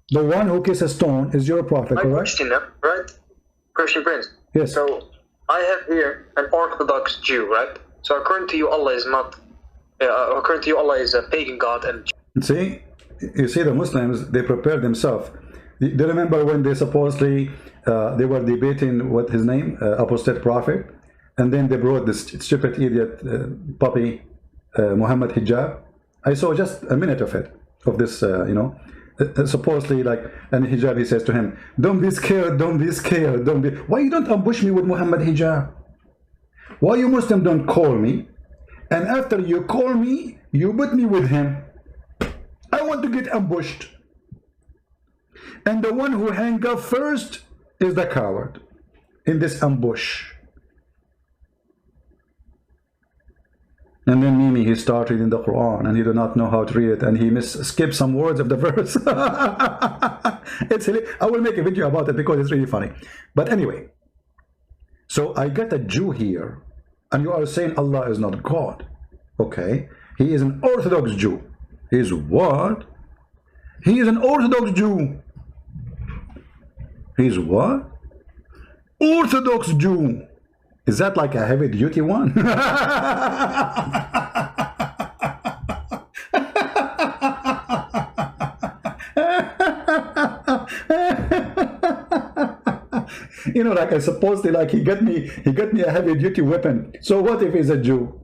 The one who kisses stone is your prophet, correct? Right? Christian Prince. Yes. So I have here an Orthodox Jew, right? So according to you, Allah is not. According to you, Allah is a pagan god. And see, you see, the Muslims, they prepare themselves. Do you remember when they supposedly they were debating what his name, apostate prophet, and then they brought this stupid idiot puppy, Muhammad Hijab. I saw just a minute of it, of this, supposedly like, and Hijab, he says to him, don't be scared, don't be scared, don't be. Why you don't ambush me with Muhammad Hijab? Why you Muslim don't call me, and after you call me, you put me with him? I want to get ambushed. And the one who hang up first is the coward in this ambush. And then Mimi, he started in the Quran and he do not know how to read it, and he skipped some words of the verse. It's silly. I will make a video about it because it's really funny. But anyway, so I got a Jew here, and you are saying Allah is not God. Okay, He is an Orthodox Jew. He is what? He is an Orthodox Jew. He is what? Orthodox Jew. Is that like a heavy duty one? You know, like I supposedly, like he got me a heavy duty weapon. So what if he's a Jew?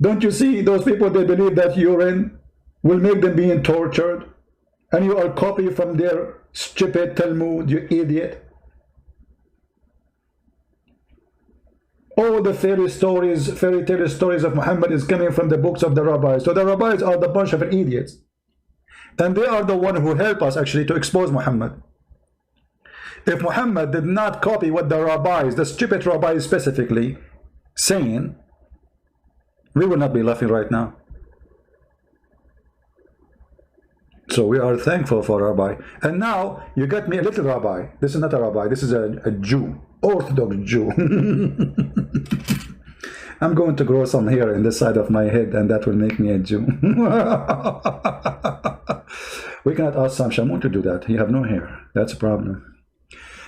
Don't you see those people, they believe that urine will make them being tortured, and you are copying from their stupid Talmud, you idiot. All the fairy tale stories of Muhammad is coming from the books of the rabbis. So the rabbis are the bunch of idiots, and they are the one who help us actually to expose Muhammad. If Muhammad did not copy what the rabbis, the stupid rabbis specifically, saying, we will not be laughing right now. So we are thankful for Rabbi. And now you got me a little rabbi. This is not a rabbi, this is a Jew, Orthodox Jew. I'm going to grow some hair in this side of my head, and that will make me a Jew. We cannot ask Sam Shamoun to do that. He have no hair. That's a problem.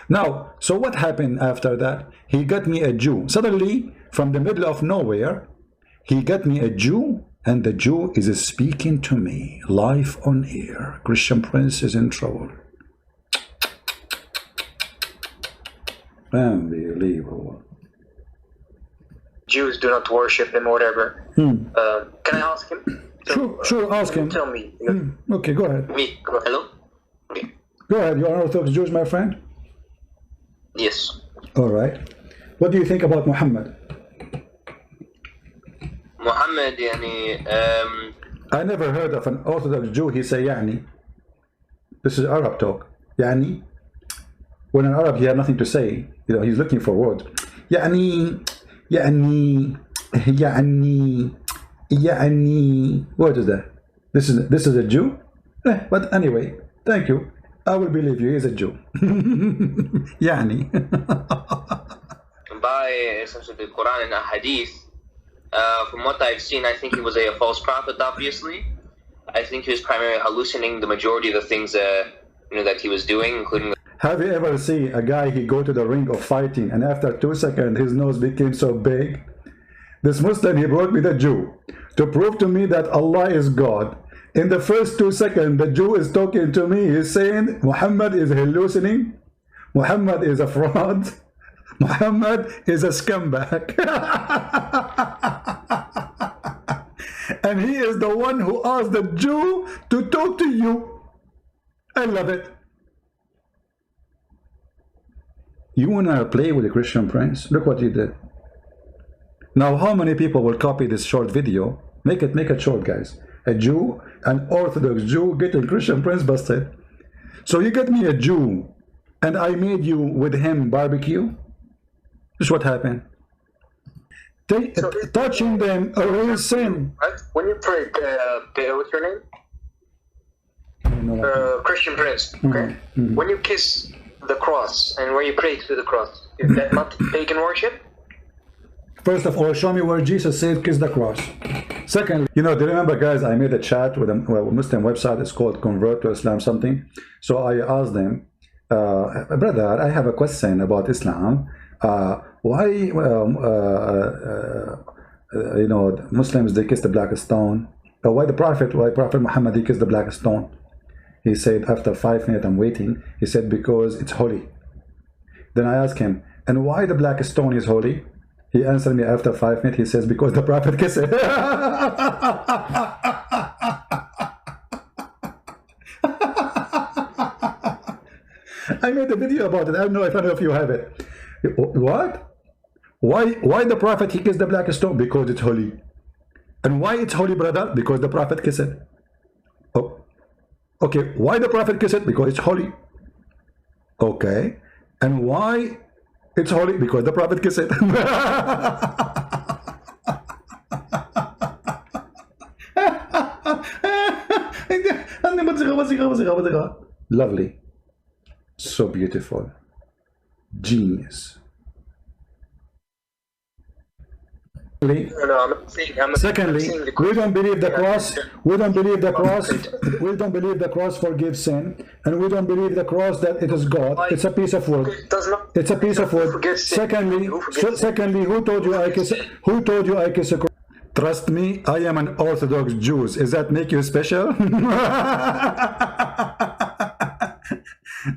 Now, so what happened after that? He got me a Jew. Suddenly, from the middle of nowhere, he got me a Jew, and the Jew is speaking to me live on air. Christian Prince is in trouble. Unbelievable. Jews do not worship him or whatever. Can I ask him? Sure, ask him. Tell me. Okay, go ahead. Me. Hello? Okay. Go ahead. You are Orthodox Jews, my friend? Yes. All right. What do you think about Muhammad? Muhammad, yani, I never heard of an Orthodox Jew, he say يعني. This is Arab talk. يعني. When an Arab, he has nothing to say. You know, he's looking for words. يعني. What is that? This is a Jew? But anyway, thank you. I will believe you. He's a Jew. يعني. By essentially the Quran and a Hadith, from what I've seen, I think he was a false prophet, obviously. I think he was primarily hallucinating the majority of the things that he was doing, including... Have you ever seen a guy, he go to the ring of fighting, and after 2 seconds, his nose became so big? This Muslim, he brought me the Jew to prove to me that Allah is God. In the first 2 seconds, the Jew is talking to me. He's saying, Muhammad is hallucinating. Muhammad is a fraud. Muhammad is a scumbag. And he is the one who asked the Jew to talk to you. I love it. You want to play with the Christian Prince? Look what you did. Now, how many people will copy this short video? Make it short, guys. A Jew, an Orthodox Jew, getting Christian Prince busted. So you get me a Jew, and I made you with him barbecue. This is what happened. Touching them a real sin. Right? When you pray, what's your name? Christian Prince. Okay. When you kiss the cross and when you pray to the cross, is that not pagan worship? First of all, show me where Jesus said kiss the cross. Second, you know, do you remember, guys, I made a chat with a Muslim website. It's called Convert to Islam something. So I asked them, brother, I have a question about Islam. Why, you know, Muslims, they kiss the black stone. Why Prophet Muhammad, he kissed the black stone? He said, after 5 minutes, I'm waiting. He said, because it's holy. Then I asked him, and why the black stone is holy? He answered me after 5 minutes. He says, because the Prophet kissed it. I made a video about it. I don't know if any of you have it. What? Why the Prophet, he kissed the black stone? Because it's holy. And why it's holy, brother? Because the Prophet kissed it. Oh. Okay, why the Prophet kissed it? Because it's holy. Okay. And why it's holy? Because the Prophet kissed it. Lovely. So beautiful. Genius. No, I'm not saying. I'm Secondly, saying the we don't believe the Yeah, cross. We don't believe the cross. We don't believe the cross forgives sin, and we don't believe the cross that it is God. It's a piece of wood. It does not. It's a piece of wood. forgives sin. Secondly, Who forgives secondly, who told you I kiss? Who told you I kiss a cross? Trust me, I am an Orthodox Jew. Does that make you special?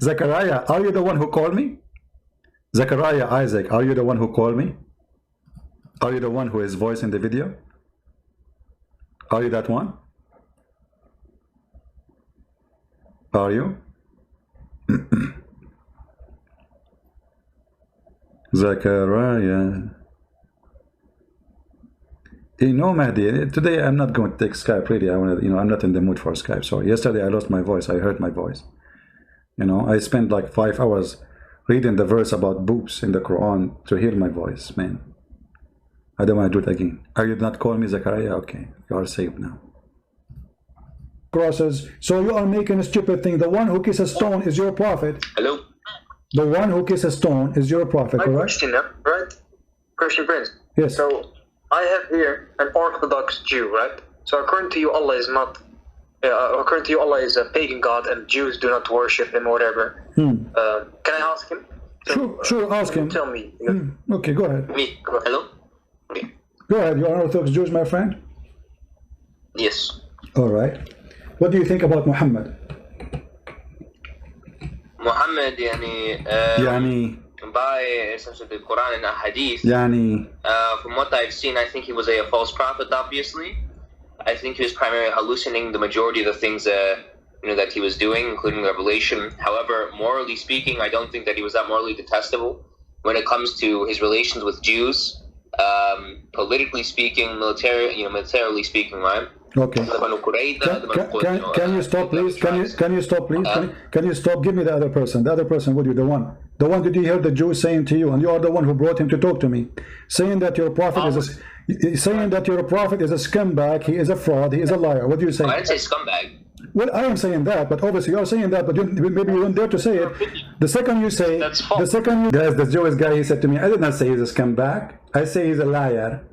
Zechariah, are you the one who called me? Zechariah, Isaac, are you the one who called me? Are you the one who is voice in the video? Are you that one? Are you? Zechariah. You know, Mahdi, today I'm not going to take Skype, really. I want to, I'm not in the mood for Skype. Sorry. Yesterday I lost my voice. I hurt my voice. I spent like 5 hours reading the verse about boobs in the Quran to heal my voice, man. I don't want to do it again. Are you not calling me Zechariah? Okay, you are saved now. Crosses. So you are making a stupid thing. The one who kisses stone is your prophet. Hello? The one who kisses stone is your prophet, correct? Question, right? Christian Prince. Yes. So I have here an Orthodox Jew, right? So according to you, Allah is not. According to you, Allah is a pagan god, and Jews do not worship him or whatever. Can I ask him? So, Sure, ask him. Tell me. Okay, go ahead. Me? Hello? Okay. Go ahead. You are Orthodox Jews, my friend? Yes. All right. What do you think about Muhammad? Muhammad, يعني by essentially the Quran and Hadith, يعني from what I've seen, I think he was a false prophet, obviously. I think he was primarily hallucinating the majority of the things that he was doing, including revelation. However, morally speaking, I don't think that he was that morally detestable when it comes to his relations with Jews. Politically speaking, militarily speaking, right? Okay. Can you stop, please? Can you stop, please? Can you stop? Give me the other person. The other person with you, the one. The one that you heard the Jew saying to you, and you are the one who brought him to talk to me, saying that your prophet is a scumbag. He is a fraud. He is a liar. What do you say? I didn't say scumbag. Well, I am saying that, but obviously you are saying that, but maybe you don't dare to say it. The second you say, That's false. Guys, the Jewish guy, he said to me, I did not say he's a scumbag. I say he's a liar.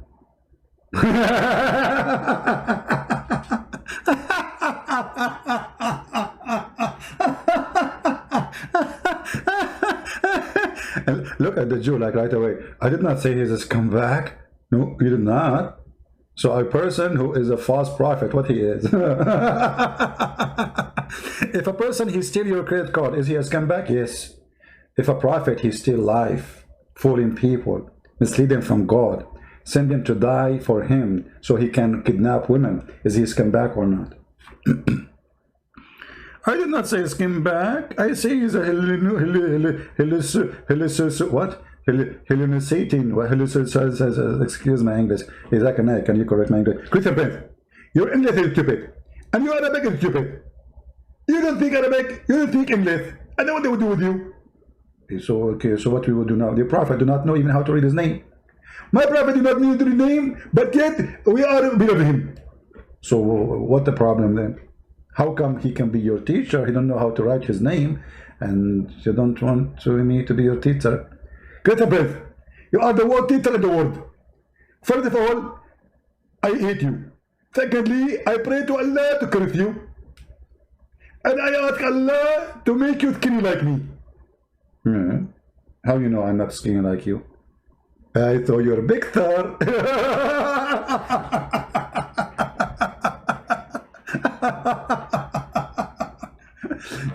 And look at the Jew like right away. I did not say he's a scumbag. No, you did not. So a person who is a false prophet, what he is. If a person, he steal your credit card, is he a scumbag? Yes. If a prophet, he steal life, fooling people, misleading from God, send them to die for him so he can kidnap women, is he a scumbag or not? I did not say scumbag. I say he's a Hellenistic. Excuse my English. Can you correct my English? Christian Prince, your English is stupid, and your Arabic is stupid. You don't speak Arabic. You don't speak English. I know what they would do with you. Okay, so what we will do now? The prophet do not know even how to read his name. My prophet do not know to read his name, but yet we are beloved him. So what the problem then? How come he can be your teacher? He don't know how to write his name, and you don't want me to be your teacher? Get a breath. You are the worst teacher in the world. First of all, I hate you. Secondly, I pray to Allah to curse you. And I ask Allah to make you skinny like me. How you know I'm not skinny like you? I saw your big star.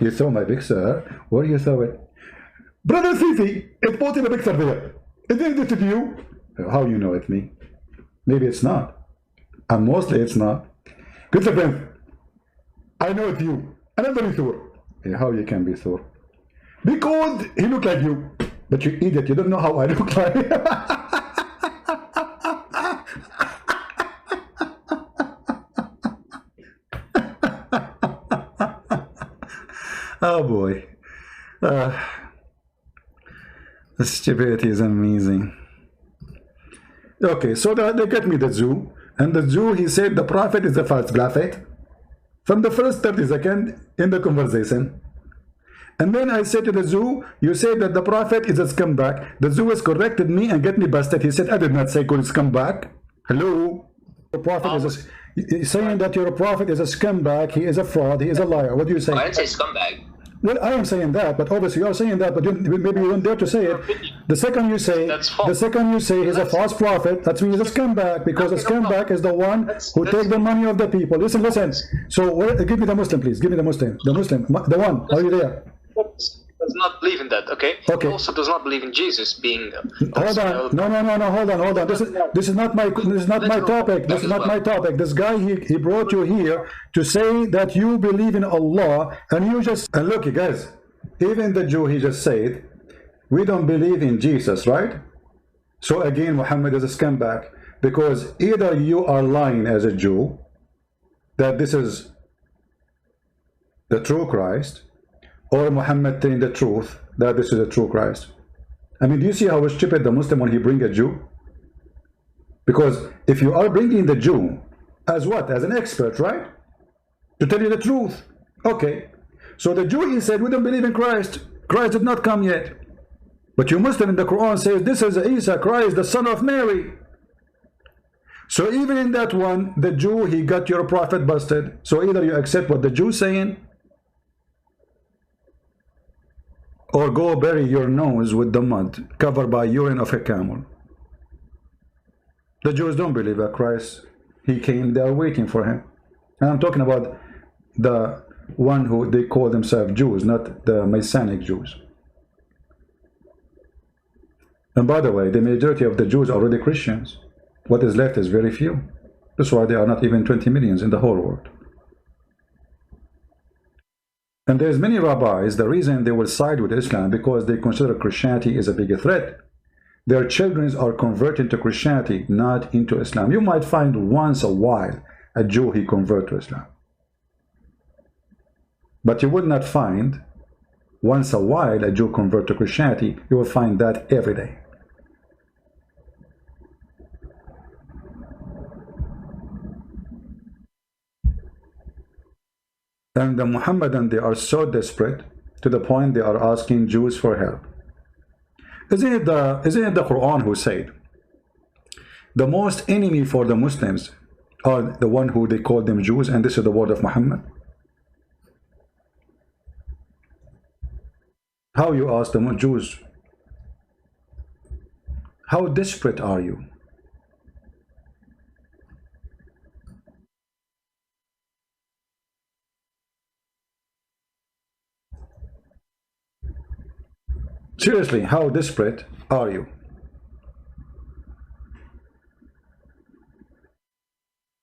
You saw my big star? Where you saw it? Brother Sisi, it's posted a picture there. Isn't this you? How you know it's me? Maybe it's not. And mostly it's not. Good friend, I know it's you. And I'm very sure. How you can be sure? Because he look like you. But you idiot, you don't know how I look like. Oh boy. The stupidity is amazing. Okay, so they get me the Jew, and the Jew, he said the prophet is a false prophet from the first 30 seconds in the conversation. And then I said to the Jew, you said that the prophet is a scumbag. The Jew has corrected me and get me busted. He said, I did not say good scumbag. Hello? Your prophet is a, you're saying that your prophet is a scumbag, he is a fraud, he is a liar. What do you say? I didn't say scumbag. Well, I am saying that, but obviously you are saying that, but maybe you don't dare to say it. The second you say, he's a false prophet, that means he's a scumbag, because a scumbag is the one who takes the money of the people. Listen, listen. So give me the Muslim, please. Give me the Muslim. The Muslim, the one. Are you there? Does not believe in that. Okay. Okay. He also does not believe in Jesus being. Hold on. No. Hold on. This is not my topic. This is not my topic. This guy he brought you here to say that you believe in Allah, and you just and look, you guys. Even the Jew, he just said, we don't believe in Jesus, right? So again, Muhammad is a scumbag, because either you are lying as a Jew that this is the true Christ, or Muhammad telling the truth that this is the true Christ. I mean, do you see how stupid the Muslim when he bring a Jew? Because if you are bringing the Jew as what? As an expert, right? To tell you the truth. Okay. So the Jew, he said, we don't believe in Christ. Christ did not come yet. But you Muslim in the Quran says, this is Isa, Christ, the son of Mary. So even in that one, the Jew, he got your prophet busted. So either you accept what the Jew saying, or go bury your nose with the mud covered by urine of a camel. The Jews don't believe that Christ, he came, they are waiting for him. And I'm talking about the one who they call themselves Jews, not the Messianic Jews. And by the way, the majority of the Jews are already Christians. What is left is very few. That's why there are not even 20 million in the whole world. And there's many rabbis, the reason they will side with Islam, because they consider Christianity is a bigger threat. Their children are converted to Christianity, not into Islam. You might find once a while a Jew he convert to Islam. But you would not find once a while a Jew convert to Christianity. You will find that every day. And the Muhammadans, they are so desperate to the point they are asking Jews for help. Isn't it the Quran who said the most enemy for the Muslims are the one who they call them Jews, and this is the word of Muhammad? How you ask the Jews, how desperate are you? Seriously, how desperate are you?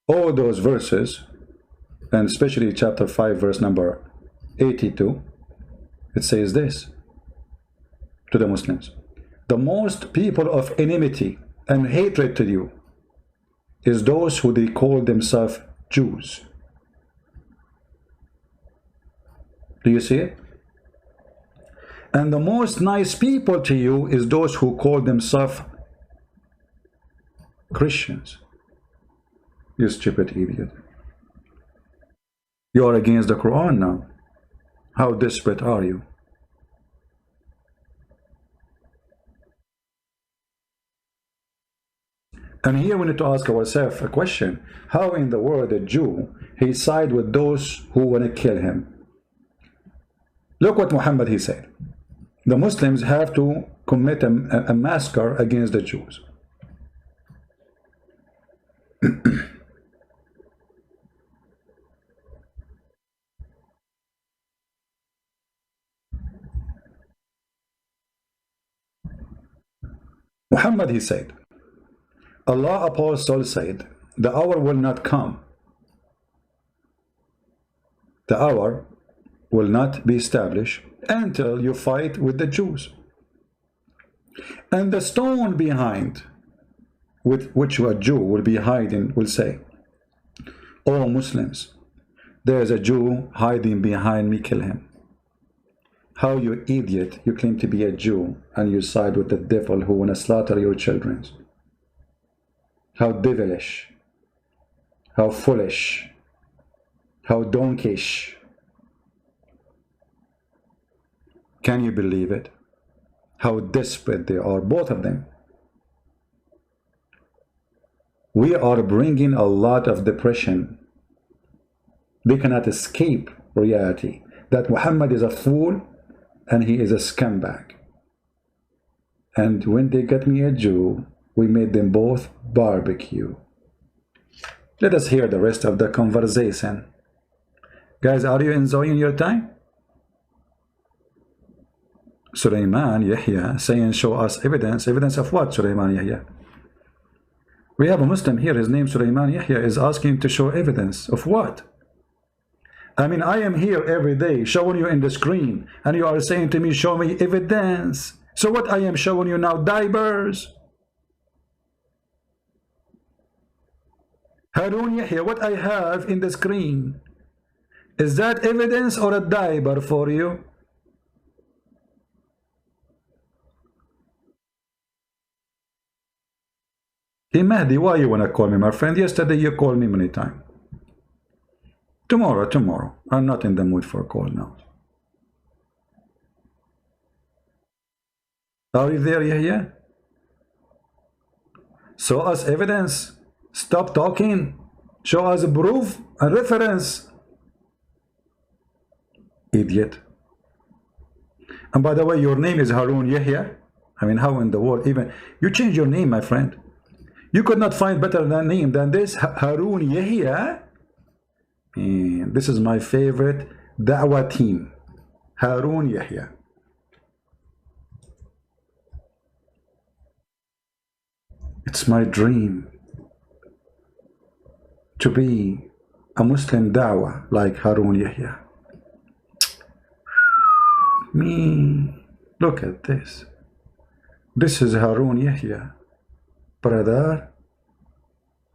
All those verses, and especially chapter 5, verse number 82, it says this to the Muslims: the most people of enmity and hatred to you is those who they call themselves Jews. Do you see it? And the most nice people to you is those who call themselves Christians. You stupid idiot. You are against the Quran now. How desperate are you? And here we need to ask ourselves a question. How in the world a Jew, he side with those who want to kill him? Look what Muhammad he said. The Muslims have to commit a massacre against the Jews. Muhammad he said, Allah Apostle said, the hour will not come. The hour will not be established until you fight with the Jews. And the stone behind with which a Jew will be hiding will say, O Muslims, there is a Jew hiding behind me, kill him. How you idiot, you claim to be a Jew and you side with the devil who want to slaughter your children. How devilish, how foolish, how donkeyish. Can you believe it? How desperate they are, both of them. we are bringing a lot of depression. They cannot escape reality that Muhammad is a fool and he is a scumbag. And when they got me a Jew, we made them both barbecue. Let us hear the rest of the conversation. Guys, are you enjoying your time? Sulaiman Yahya saying, show us evidence. Evidence of what, Sulaiman Yahya? We have a Muslim here, his name Sulaiman Yahya, is asking to show evidence of what? I mean, I am here every day showing you in the screen, and you are saying to me, show me evidence. So what I am showing you now? Diapers. Harun Yahya, what I have in the screen, is that evidence or a diaper for you? Hey Mahdi, why you wanna call me, my friend? Yesterday you called me many times. Tomorrow. I'm not in the mood for a call now. Are you there, Yahya? Show us evidence. Stop talking. Show us proof and reference. Idiot. And by the way, your name is Harun Yahya. I mean, how in the world even you change your name, my friend? You could not find better name than this, Harun Yahya. And this is my favorite da'wah team, Harun Yahya. It's my dream to be a Muslim da'wah like Harun Yahya. Me, look at this. This is Harun Yahya. Brother,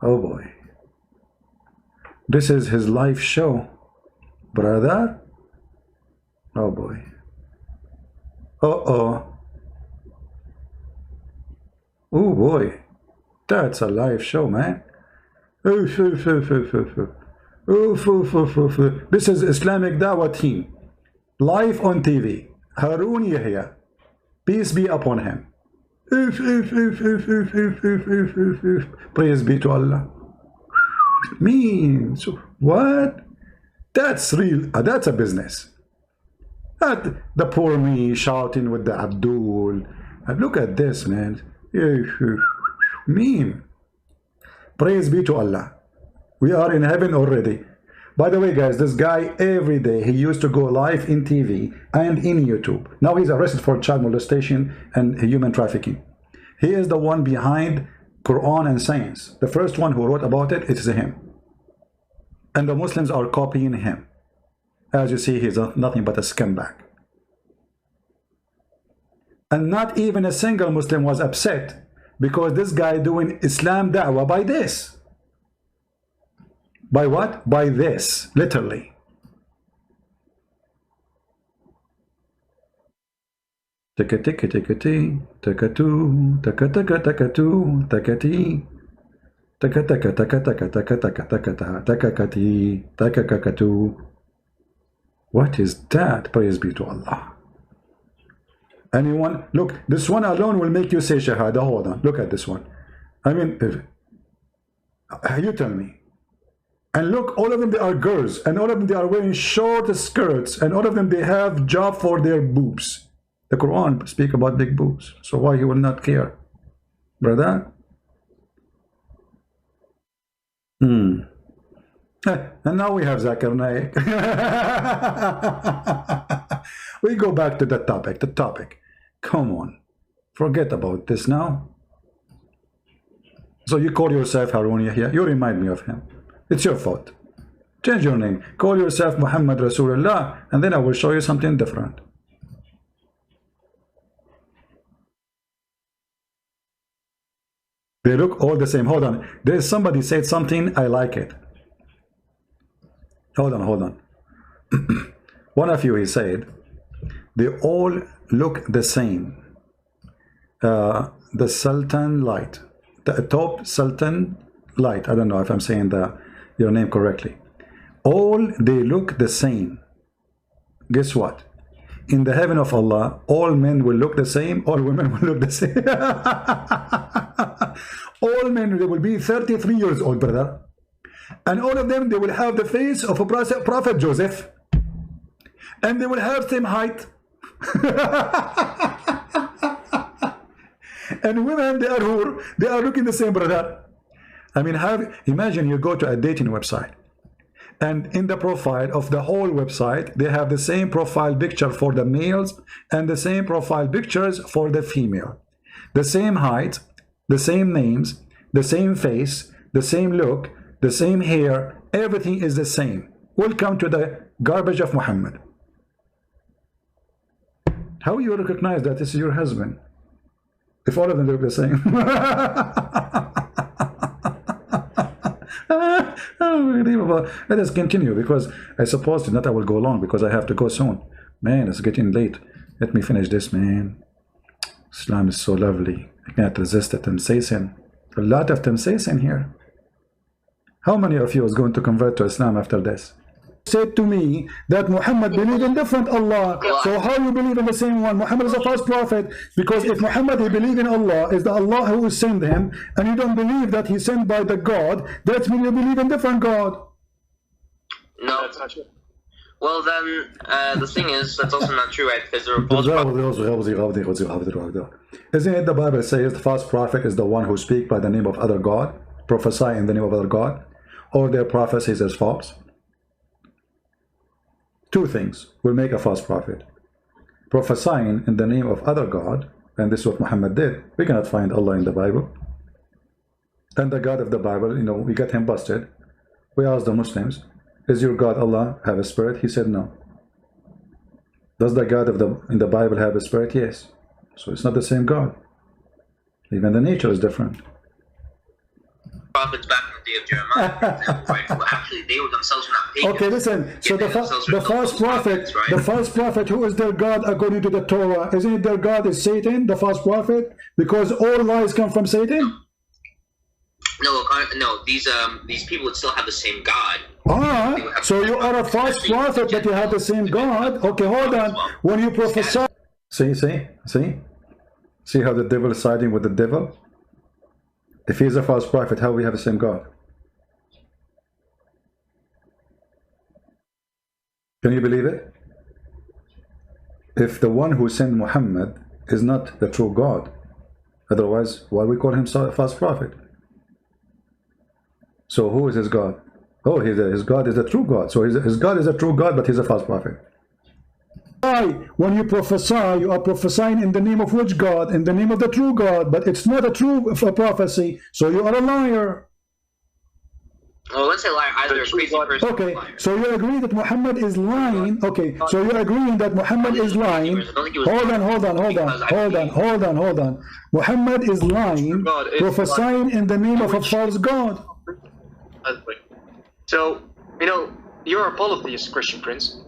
oh boy. This is his live show. Brother, oh boy. Uh-oh. Oh boy. That's a live show, man. This is Islamic Dawah team. Live on TV. Harun Yahya. Peace be upon him. Praise be to Allah. Means what? That's real. That's a business. That the poor me shouting with the Abdul. And look at this, man. Mean. Praise be to Allah. We are in heaven already. By the way, guys, this guy every day he used to go live in TV and in YouTube. Now he's arrested for child molestation and human trafficking. He is the one behind Quran and science. The first one who wrote about it, it is him. And the Muslims are copying him. As you see, he's nothing but a scumbag. And not even a single Muslim was upset because this guy doing Islam da'wah by this. By what? By this, literally. Takati, takatu, takatu, takati, takakatu. What is that? Praise be to Allah. Anyone? Look, this one alone will make you say Shahada. Hold on. Look at this one. I mean, you tell me. And look, all of them, they are girls. And all of them, they are wearing short skirts. And all of them, they have job for their boobs. The Quran speak about big boobs. So why he will not care? Brother? And now we have Zakir Naik. We go back to the topic. The topic. Come on. Forget about this now. So you call yourself Harun Yahya. You remind me of him. It's your fault. Change your name. Call yourself Muhammad Rasulullah, and then I will show you something different. They look all the same. Hold on. There's somebody said something. I like it. Hold on. One of you, he said, they all look the same. The Sultan light. The top Sultan light. I don't know if I'm saying your name correctly. All they look the same. Guess what? In the heaven of Allah, all men will look the same, all women will look the same. All men, they will be 33 years old, brother. And all of them, they will have the face of a Prophet Joseph. And they will have same height. And women, they are looking the same, brother. I mean, imagine you go to a dating website, and in the profile of the whole website, they have the same profile picture for the males and the same profile pictures for the female. The same height, the same names, the same face, the same look, the same hair, everything is the same. Welcome to the garbage of Muhammad. How you recognize that this is your husband if all of them look the same? Unbelievable. Let us continue, because I suppose not I will go long because I have to go soon. Man, it's getting late. Let me finish this, man. Islam is so lovely. I can't resist the temptation. A lot of temptation here. How many of you is going to convert to Islam after this? Said to me that Muhammad believed in different Allah. So how you believe in the same one? Muhammad is a false prophet, because if Muhammad he believe in Allah, is the Allah who sent him, and you don't believe that he sent by the God, that means you believe in different God. No, that's not true. Well then, the thing is, that's also not true, right? Because there are false prophets. Isn't it the Bible says the false prophet is the one who speaks by the name of other God, prophesy in the name of other God, or their prophecies is false? Two things will make a false prophet: prophesying in the name of other God, and this is what Muhammad did. We cannot find Allah in the Bible. And the God of the Bible, you know, we got him busted. We asked the Muslims, is your God Allah have a spirit? He said no. Does the God in the Bible have a spirit? Yes. So it's not the same God. Even the nature is different. Prophets back in the day of Jeremiah, for example, right, who actually they were themselves were not pagans. Okay, listen. So the false prophet, right? The false prophet, who is their God according to the Torah? Isn't it their God is Satan, the false prophet? Because all lies come from Satan. No, these people would still have the same God. Ah, so you are a false prophet, but you have the same God. Okay, hold on. When you prophesy, see how the devil is siding with the devil. If he is a false prophet, how we have the same God? Can you believe it? If the one who sent Muhammad is not the true God, otherwise why we call him a false prophet? So who is his God? Oh, his God is a true God. So his God is a true God, but he's a false prophet. When you prophesy, you are prophesying in the name of which God? In the name of the true God, but it's not a true prophecy, so you are a liar. Well, let's say liar, either a crazy person. Okay, so you agree that Muhammad is lying. Okay, so you're agreeing that Muhammad is lying. Hold on. Muhammad is lying, prophesying in the name of a false God. So, you know, you're a polytheist, Christian Prince.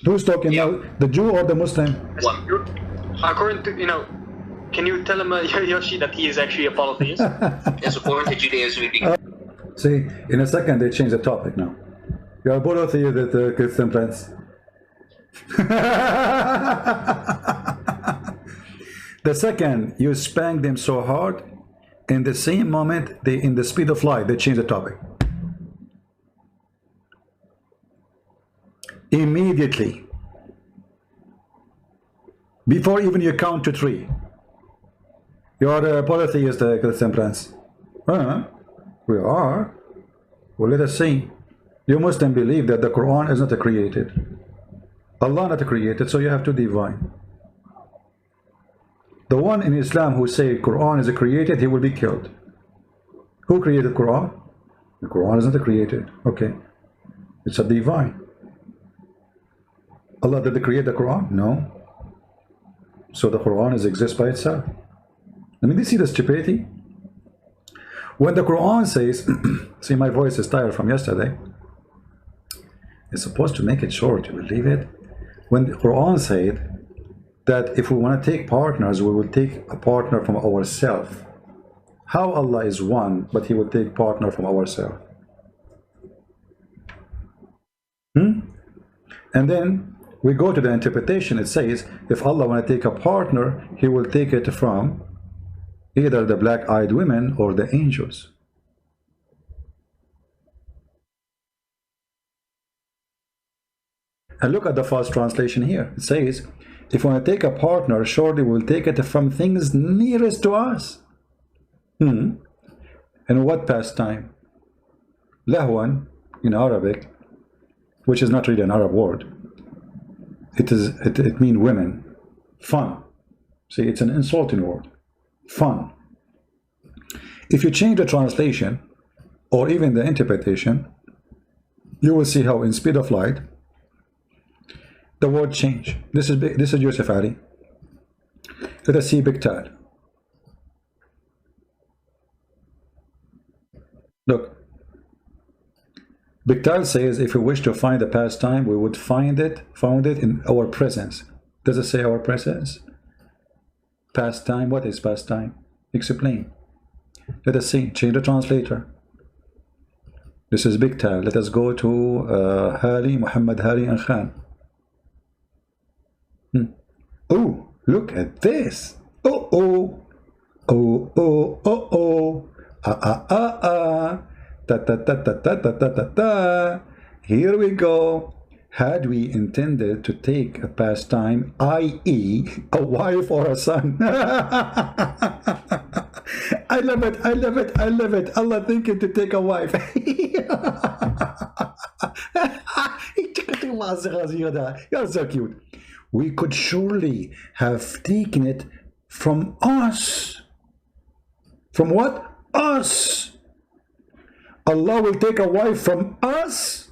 Who's talking now? The Jew or the Muslim? What? According to, you know, can you tell him, Yoshi, that he is actually a polytheist? Yes, according to Judaism, see, in a second they change the topic now. You are both of you the Christian Prince. The second you spank them so hard, in the same moment, in the speed of light, they change the topic. Immediately, before even you count to 3, you are a polytheist, Christian Prince. We are. Well, let us see. You Muslim believe that the Quran is not created. Allah not created, so you have to divine. The one in Islam who say Quran is created, he will be killed. Who created Quran? The Quran is not created. Okay. It's a divine. Allah did create the Quran? No. So the Quran exists by itself. I mean, you see the stupidity? When the Quran says, see, my voice is tired from yesterday. It's supposed to make it short, you believe it? When the Quran said that if we want to take partners, we will take a partner from ourselves. How Allah is one, but he will take partner from ourselves? And then we go to the interpretation. It says, if Allah want to take a partner, he will take it from either the black-eyed women or the angels. And look at the false translation here. It says, if we want to take a partner, surely we'll take it from things nearest to us. And what pastime? Lahwan in Arabic, which is not really an Arab word. It means women. Fun. See, it's an insulting word. Fun. If you change the translation or even the interpretation, you will see how in speed of light the word change. This is Yusuf Ali. Let us see Biktal. Look, Biktal says if we wish to find a pastime, we would found it in our presence. Does it say our presence? Pastime, what is pastime? Explain. Let us see, change the translator. This is Biktal. Let us go to Hali, Muhammad Hali and Khan. Oh, look at this. Oh, oh. Oh, oh, oh, oh. Ta ta ta ta ta ta ta ta ta. Here we go. Had we intended to take a pastime, i.e., a wife or a son. I love it, I love it, I love it. Allah thinking to take a wife. You're so cute. We could surely have taken it from us. From what? Us. Allah will take a wife from us.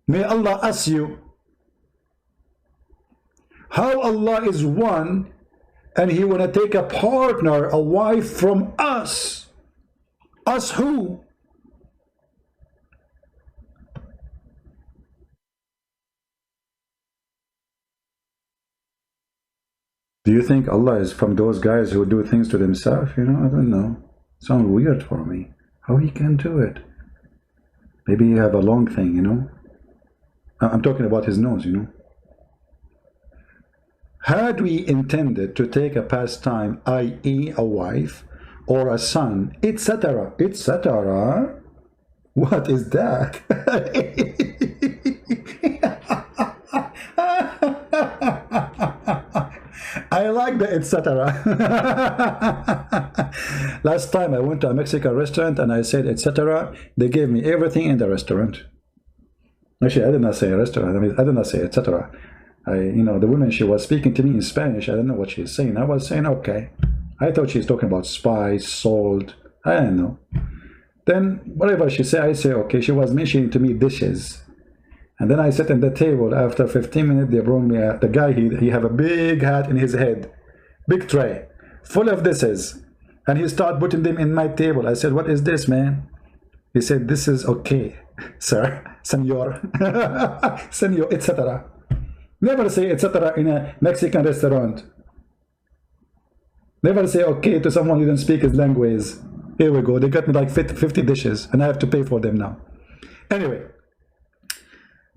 May Allah ask you how Allah is one and He want to take a partner, a wife from us. Us who? Do you think Allah is from those guys who do things to themselves? You know, I don't know. Sounds weird for me. How He can do it? Maybe you have a long thing, you know. I'm talking about His nose, you know. Had we intended to take a pastime, i.e. a wife or a son, etc., etc., what is that? I like the etc. Last time I went to a Mexican restaurant and I said etc. They gave me everything in the restaurant. Actually, I did not say a restaurant. I mean, I did not say etc. You know, the woman, she was speaking to me in Spanish. I don't know what she's saying. I was saying okay. I thought she's talking about spice, salt. I don't know. Then whatever she said, I say okay. She was mentioning to me dishes. And then I sat at the table. After 15 minutes, they brought me the guy. He have a big hat in his head, big tray, full of dishes, and he started putting them in my table. I said, "What is this, man?" He said, "This is okay, sir, senor, senor, etc." Never say etc. in a Mexican restaurant. Never say okay to someone who doesn't speak his language. Here we go. They got me like 50 dishes, and I have to pay for them now. Anyway.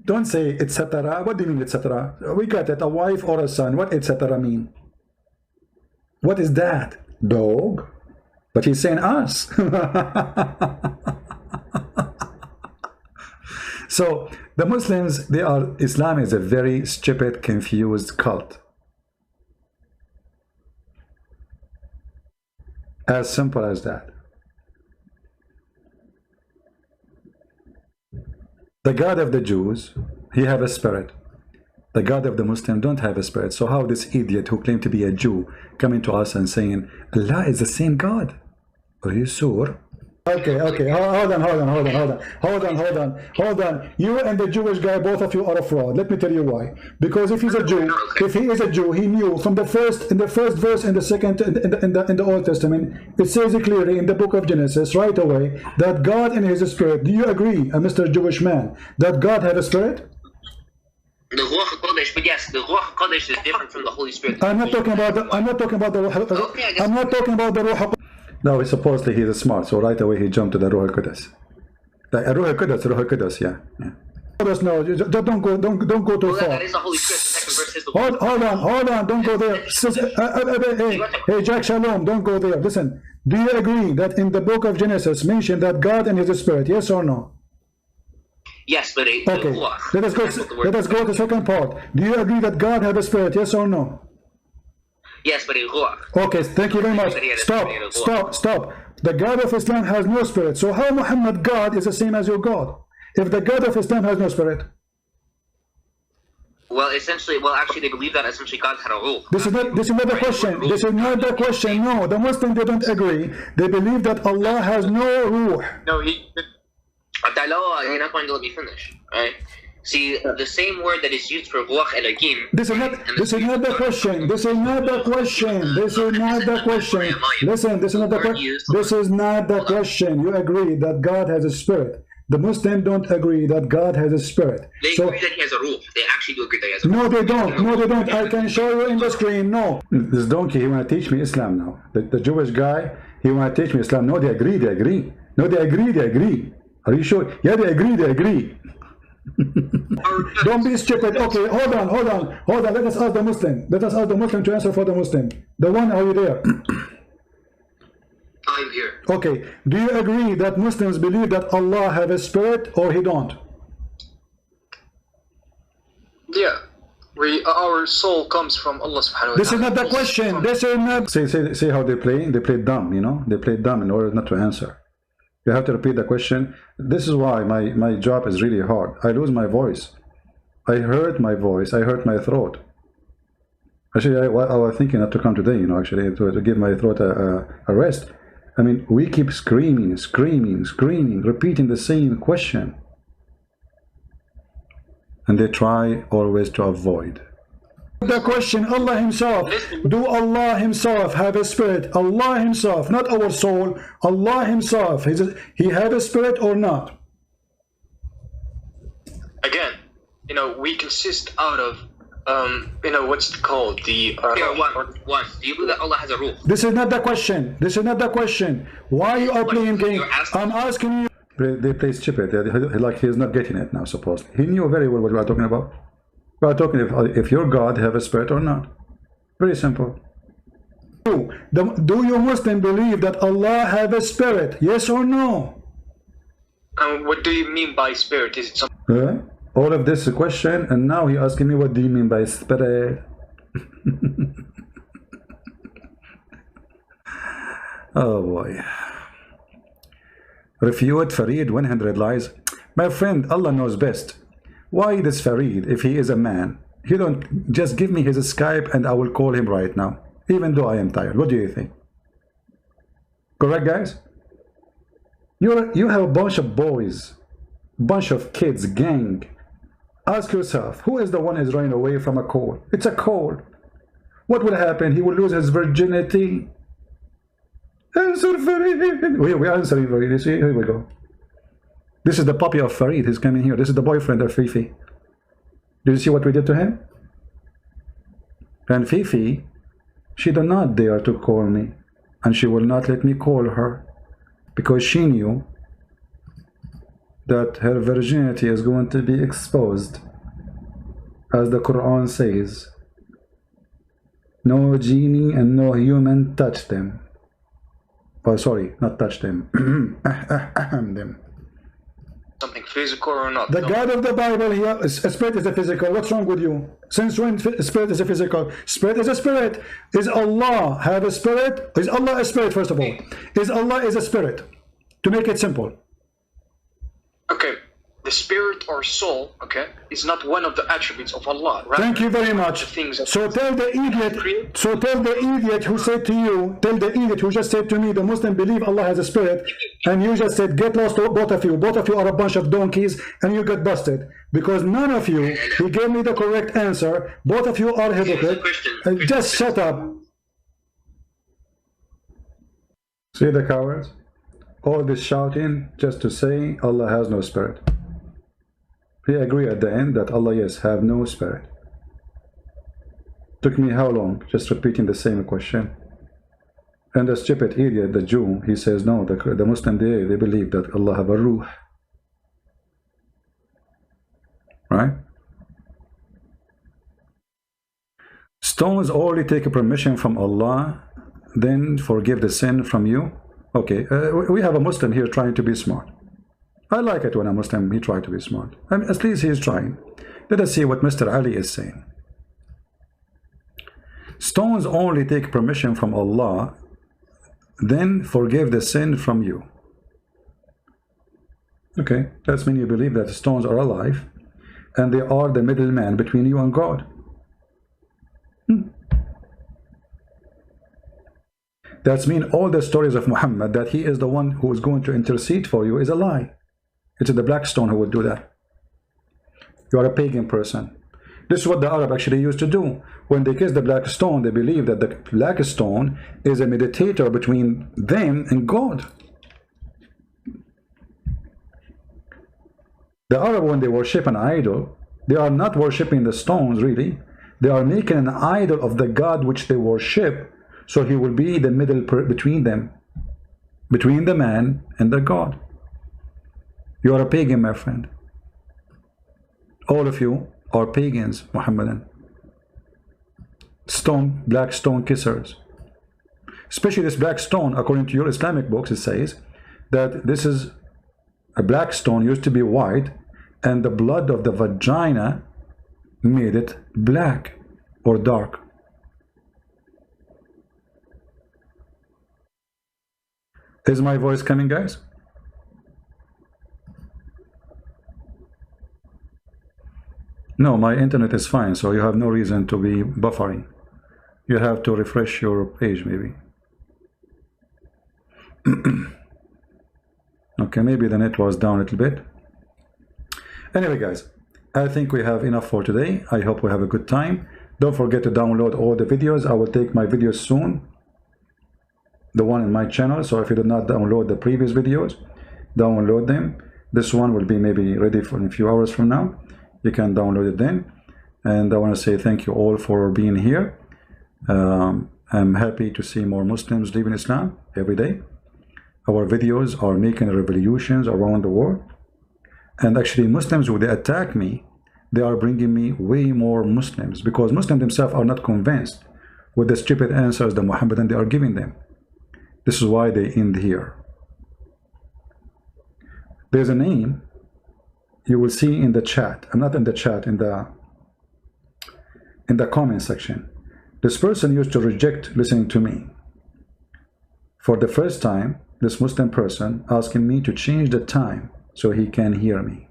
Don't say etc. What do you mean etc.? We got it. A wife or a son. What etc. mean? What is that? Dog? But he's saying us. So the Muslims, Islam is a very stupid, confused cult. As simple as that. The God of the Jews, He have a spirit. The God of the Muslim don't have a spirit. So how this idiot who claimed to be a Jew coming to us and saying Allah is the same God? Are you sure? Okay, hold on. You and the Jewish guy, both of you are a fraud. Let me tell you why. Because if he's a Jew, he knew from the first verse in the second in the Old Testament, it says it clearly in the book of Genesis right away that God in His spirit. Do you agree, Mr. Jewish man, that God had a spirit? The Ruach HaKodesh, but yes, the Ruach HaKodesh is different from the Holy Spirit. I'm not talking about the Ruach HaKodesh. No, supposedly he's smart, so right away he jumped to the Ruach HaKodesh. Like Ruach HaKodesh, yeah. No, don't go too far. That is the Holy Spirit. The second verse is the hold on, don't go there. Hey, Jack Shalom, don't go there. Listen, do you agree that in the book of Genesis mentioned that God and his spirit, yes or no? Yes, but okay, let us go to the second part. Do you agree that God has a spirit, yes or no? Yes, but okay, thank you very much. Stop. The God of Islam has no spirit. So how Muhammad God is the same as your God? If the God of Islam has no spirit? Well, actually, they believe that essentially God had a ruh. This is not the question. This is not the question. No, the Muslims, they don't agree. They believe that Allah has no ruh. No, you're not going to let me finish. Right? See, the same word that is used for ruh and akim. This is not the question. This is not the question. Listen, this is not the question. You agree that God has a spirit. The Muslims don't agree that God has a spirit. They agree that he has a ruh. They actually do agree that he has a ruh. No, they don't. I can show you in the screen. No. This donkey, he want to teach me Islam now. The Jewish guy, he want to teach me Islam. No, they agree. No, they agree. Are you sure? Yeah, they agree. Don't be stupid. Okay, hold on. Let us ask the Muslim to answer for the Muslim. The one, are you there? I'm here. Okay, do you agree that Muslims believe that Allah have a spirit or he don't? Yeah. Our soul comes from Allah subhanahu wa ta'ala. This is not the question. This is not. See how they play? They play dumb, you know? They play dumb in order not to answer. You have to repeat the question. This is why my job is really hard. I lose my voice. I hurt my voice. I hurt my throat. Actually, I was thinking not to come today, you know, actually, to give my throat a rest. I mean, we keep screaming, repeating the same question. And they try always to avoid. The question, Allah himself, do Allah himself have a spirit? Allah himself, not our soul, Allah himself, he have a spirit or not? Again, you know, we consist out of, you know, what's it called? The one. Do you believe that Allah has a ruh? This is not the question. Why you are playing game? I'm asking you. They play stupid. Like he's not getting it now, supposedly. He knew very well what we are talking about. We are talking if your God have a spirit or not. Very simple. Do you Muslim believe that Allah have a spirit? Yes or no? What do you mean by spirit? Is it something? All of this is a question, and now he asking me, what do you mean by spirit? Oh boy. Refute Farid 100 lies. My friend, Allah knows best. Why this Farid, if he is a man, he don't just give me his Skype and I will call him right now, even though I am tired. What do you think? Correct, guys? You have a bunch of boys, bunch of kids, gang. Ask yourself, who is the one who is running away from a call? It's a call. What will happen? He will lose his virginity. Answer Farid. We are answering Farid. You see, here we go. This is the puppy of Farid. He's coming here. This is the boyfriend of Fifi. Do you see what we did to him? And Fifi, she did not dare to call me. And she will not let me call her. Because she knew that her virginity is going to be exposed. As the Quran says, no genie and no human touch them. Oh, sorry, not touch them. Them. Something physical or not? The God of the Bible here, spirit is a physical. What's wrong with you? Since when spirit is a physical? Spirit is a spirit. Is Allah have a spirit? Is Allah a spirit, first of all? Is Allah is a spirit? To make it simple. Okay, the spirit or soul, okay, is not one of the attributes of Allah. Right? Thank you very much. So tell the idiot who said to you, tell the idiot who just said to me, the Muslim believe Allah has a spirit, and you just said, get lost, both of you. Both of you are a bunch of donkeys, and you got busted. Because none of you, he gave me the correct answer. Both of you are hypocrite. Just shut up. See the cowards? All this shouting just to say Allah has no spirit. He agreed at the end that Allah, yes, have no spirit. Took me how long? Just repeating the same question. And the stupid idiot, the Jew, he says no, the Muslim, they believe that Allah have a ruh. Right? Stones only take permission from Allah, then forgive the sin from you. Okay, we have a Muslim here trying to be smart. I like it when a Muslim, he tries to be smart. I mean, at least he's trying. Let us see what Mr. Ali is saying. Stones only take permission from Allah, then forgive the sin from you. Okay, that's mean you believe that the stones are alive and they are the middleman between you and God. That's mean all the stories of Muhammad that he is the one who is going to intercede for you is a lie. It's the black stone who will do that. You are a pagan person. This is what the Arab actually used to do. When they kiss the black stone, they believe that the black stone is a mediator between them and God. The Arab, when they worship an idol, they are not worshiping the stones really. They are making an idol of the God which they worship, so he will be the middle between them, between the man and the God. You are a pagan, my friend. All of you are pagans, Muhammadan. Stone, black stone kissers. Especially this black stone, according to your Islamic books, it says that this is a black stone used to be white, and the blood of the vagina made it black or dark. Is my voice coming, guys? No, my internet is fine, so you have no reason to be buffering. You have to refresh your page, maybe. Okay, maybe the net was down a little bit. Anyway, guys, I think we have enough for today. I hope we have a good time. Don't forget to download all the videos. I will take my videos soon, the one in my channel. So if you did not download the previous videos, download them. This one will be maybe ready for in a few hours from now. You can download it then. And I want to say thank you all for being here. I'm happy to see more Muslims live in Islam every day. Our videos are making revolutions around the world. And actually Muslims, when they attack me, they are bringing me way more Muslims, because Muslims themselves are not convinced with the stupid answers the Muhammadan they are giving them. This is why they end here. There's a name you will see in the chat. I'm not in the chat, in the comment section. This person used to reject listening to me. For the first time, this Muslim person asking me to change the time so he can hear me.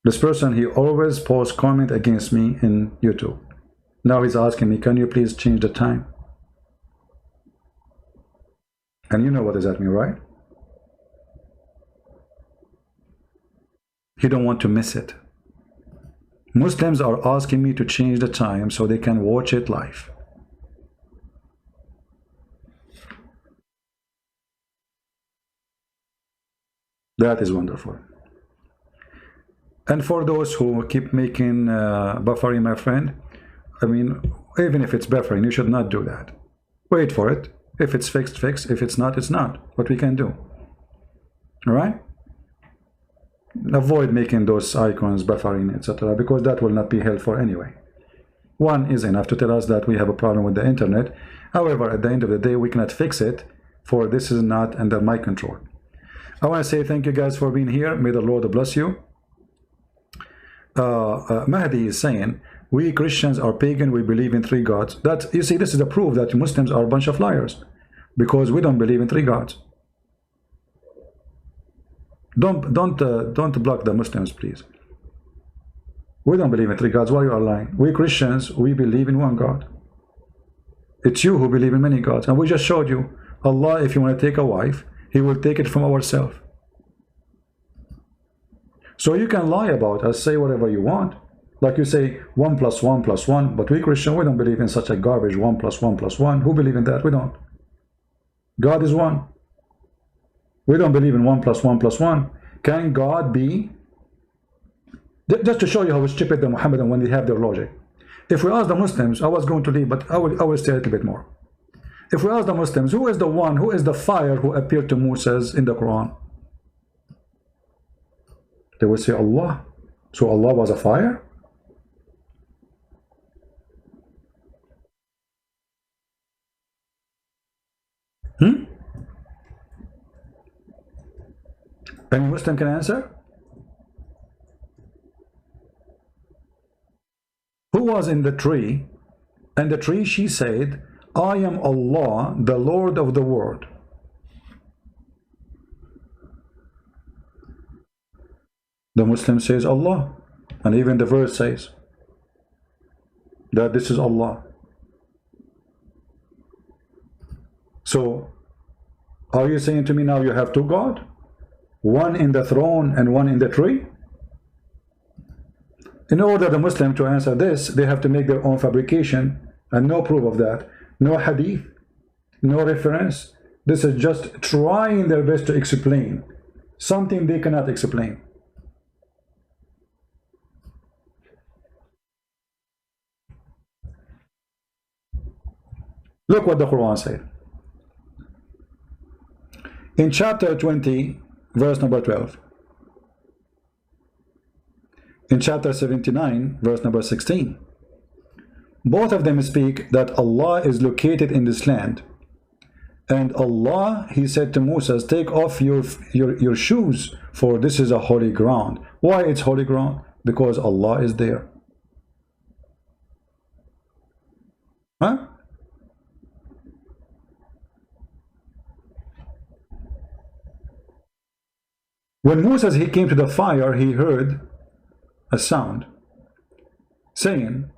This person, he always posts comment against me in YouTube. Now he's asking me, can you please change the time? And you know what does that mean, right? He don't want to miss it. Muslims are asking me to change the time so they can watch it live. That is wonderful. And for those who keep making buffering, my friend, I mean, even if it's buffering, you should not do that. Wait for it. If it's fixed, fix. If it's not, it's not. What we can do. All right? Avoid making those icons buffering, etc., because that will not be helpful anyway. One is enough to tell us that we have a problem with the internet. However, at the end of the day, we cannot fix it, for this is not under my control. I want to say thank you guys for being here. May the Lord bless you. Mahdi is saying, we Christians are pagan, we believe in 3 gods. That, you see, this is a proof that Muslims are a bunch of liars, because we don't believe in 3 gods. Don't block the Muslims, please. We don't believe in 3 gods. Why you are lying? We Christians, we believe in 1 God. It's you who believe in many gods, and we just showed you Allah. If you want to take a wife, He will take it from ourselves. So you can lie about us, say whatever you want, like you say 1 + 1 + 1, but we Christian, we don't believe in such a garbage 1 + 1 + 1. Who believe in that? We don't. God is 1. We don't believe in 1 + 1 + 1. Can God be? Just to show you how stupid the Muhammadan when they have their logic. If we ask the Muslims, I was going to leave, but I will stay a little bit more. If we ask the Muslims, who is the one, who is the fire who appeared to Moses in the Quran? They will say Allah. So Allah was a fire? Any Muslim can answer? Who was in the tree? And the tree, she said, I am Allah, the Lord of the world. The Muslim says Allah, and even the verse says that this is Allah. So, are you saying to me now you have two gods? One in the throne and one in the tree? In order the Muslim to answer this, they have to make their own fabrication, and no proof of that. No hadith, no reference. This is just trying their best to explain something they cannot explain. Look what the Quran said. In chapter 20, verse number 12. In chapter 79, verse number 16. Both of them speak that Allah is located in this land. And Allah, he said to Moses, take off your shoes, for this is a holy ground. Why it's holy ground? Because Allah is there. Huh? When Moses, he came to the fire, he heard a sound saying,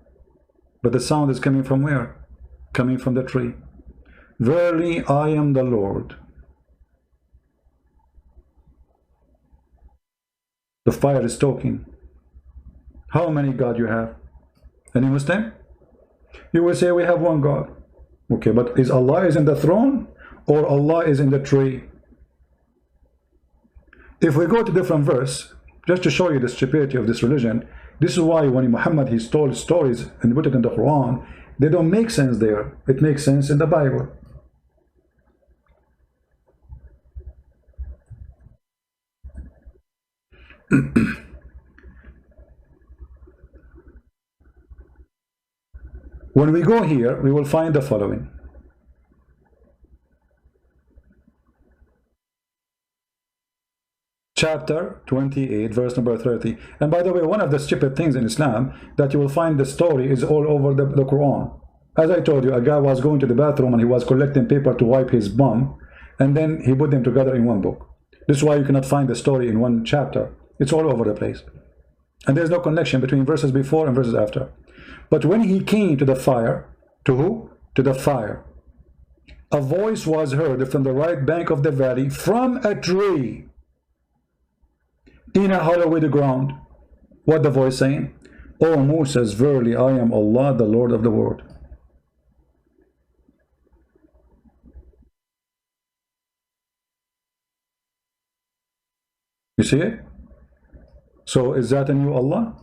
but the sound is coming from where? Coming from the tree. Verily, I am the Lord. The fire is talking. How many God you have? Any Muslim? You will say we have one God. Okay, but is Allah is in the throne or Allah is in the tree? If we go to different verse, just to show you the stupidity of this religion, this is why when Muhammad he told stories and put it in the Quran, they don't make sense there. It makes sense in the Bible. When we go here, we will find the following. Chapter 28, verse number 30. And by the way, one of the stupid things in Islam that you will find the story is all over the Quran. As I told you, a guy was going to the bathroom and he was collecting paper to wipe his bum, and then he put them together in one book. This is why you cannot find the story in one chapter. It's all over the place. And there's no connection between verses before and verses after. But when he came to the fire, to who? To the fire. A voice was heard from the right bank of the valley, from a tree, in a hollow with the ground. What the voice saying? O Moses, verily I am Allah, the Lord of the world. You see it? So is that a new Allah?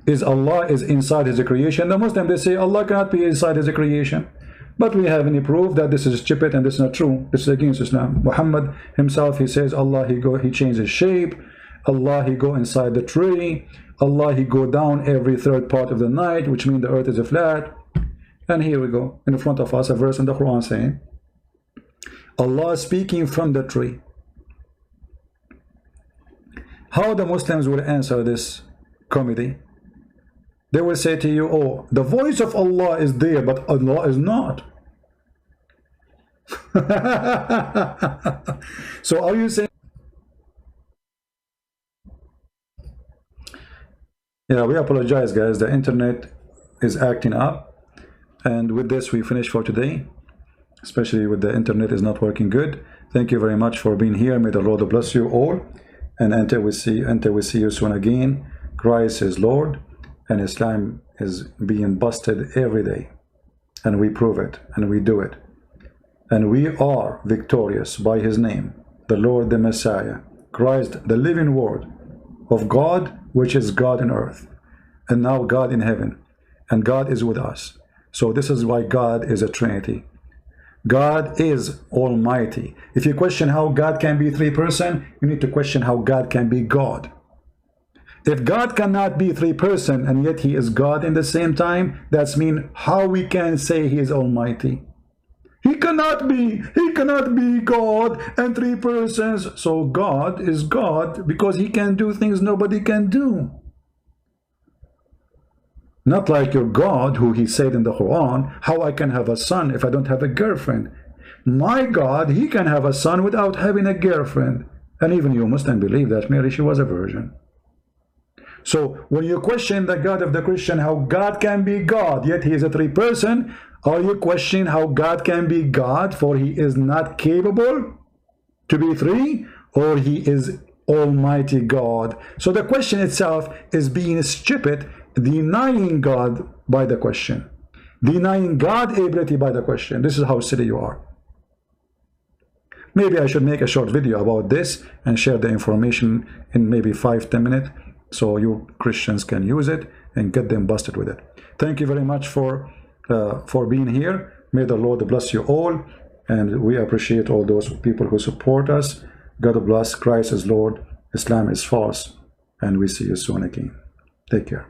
Is Allah is inside his creation? The Muslim, they say Allah cannot be inside his creation. But we have any proof that this is stupid and this is not true. This is against Islam. Muhammad himself, he says Allah he changed his shape. Allah he go inside the tree. Allah he go down every third part of the night, which means the earth is a flat. And here we go in front of us a verse in the Quran saying Allah speaking from the tree. How the Muslims will answer this comedy? They will say to you, oh, the voice of Allah is there, but Allah is not. So are you saying? Yeah, we apologize, guys. The internet is acting up. And with this, we finish for today. Especially with the internet is not working good. Thank you very much for being here. May the Lord bless you all. And until we see you soon again, Christ is Lord. And Islam is being busted every day. And we prove it. And we do it. And we are victorious by his name. The Lord, the Messiah. Christ, the living word of God, which is God in earth. And now God in heaven. And God is with us. So this is why God is a Trinity. God is Almighty. If you question how God can be three persons, you need to question how God can be God. If God cannot be three persons and yet he is God in the same time, that's mean how we can say he is Almighty. He cannot be God and three persons. So God is God because he can do things nobody can do. Not like your God, who he said in the Quran, how I can have a son if I don't have a girlfriend. My God, he can have a son without having a girlfriend. And even you Muslims believe that Mary, she was a virgin. So when you question the God of the Christian, how God can be God, yet he is a three person, are you questioning how God can be God, for he is not capable to be three, or he is Almighty God? So the question itself is being stupid, denying God by the question, denying God ability by the question. This is how silly you are. Maybe I should make a short video about this and share the information in maybe 5-10 minutes, so you Christians can use it and get them busted with it. Thank you very much for being here. May the Lord bless you all, and we appreciate all those people who support us. God bless. Christ is Lord, Islam is false, and we see you soon again. Take care.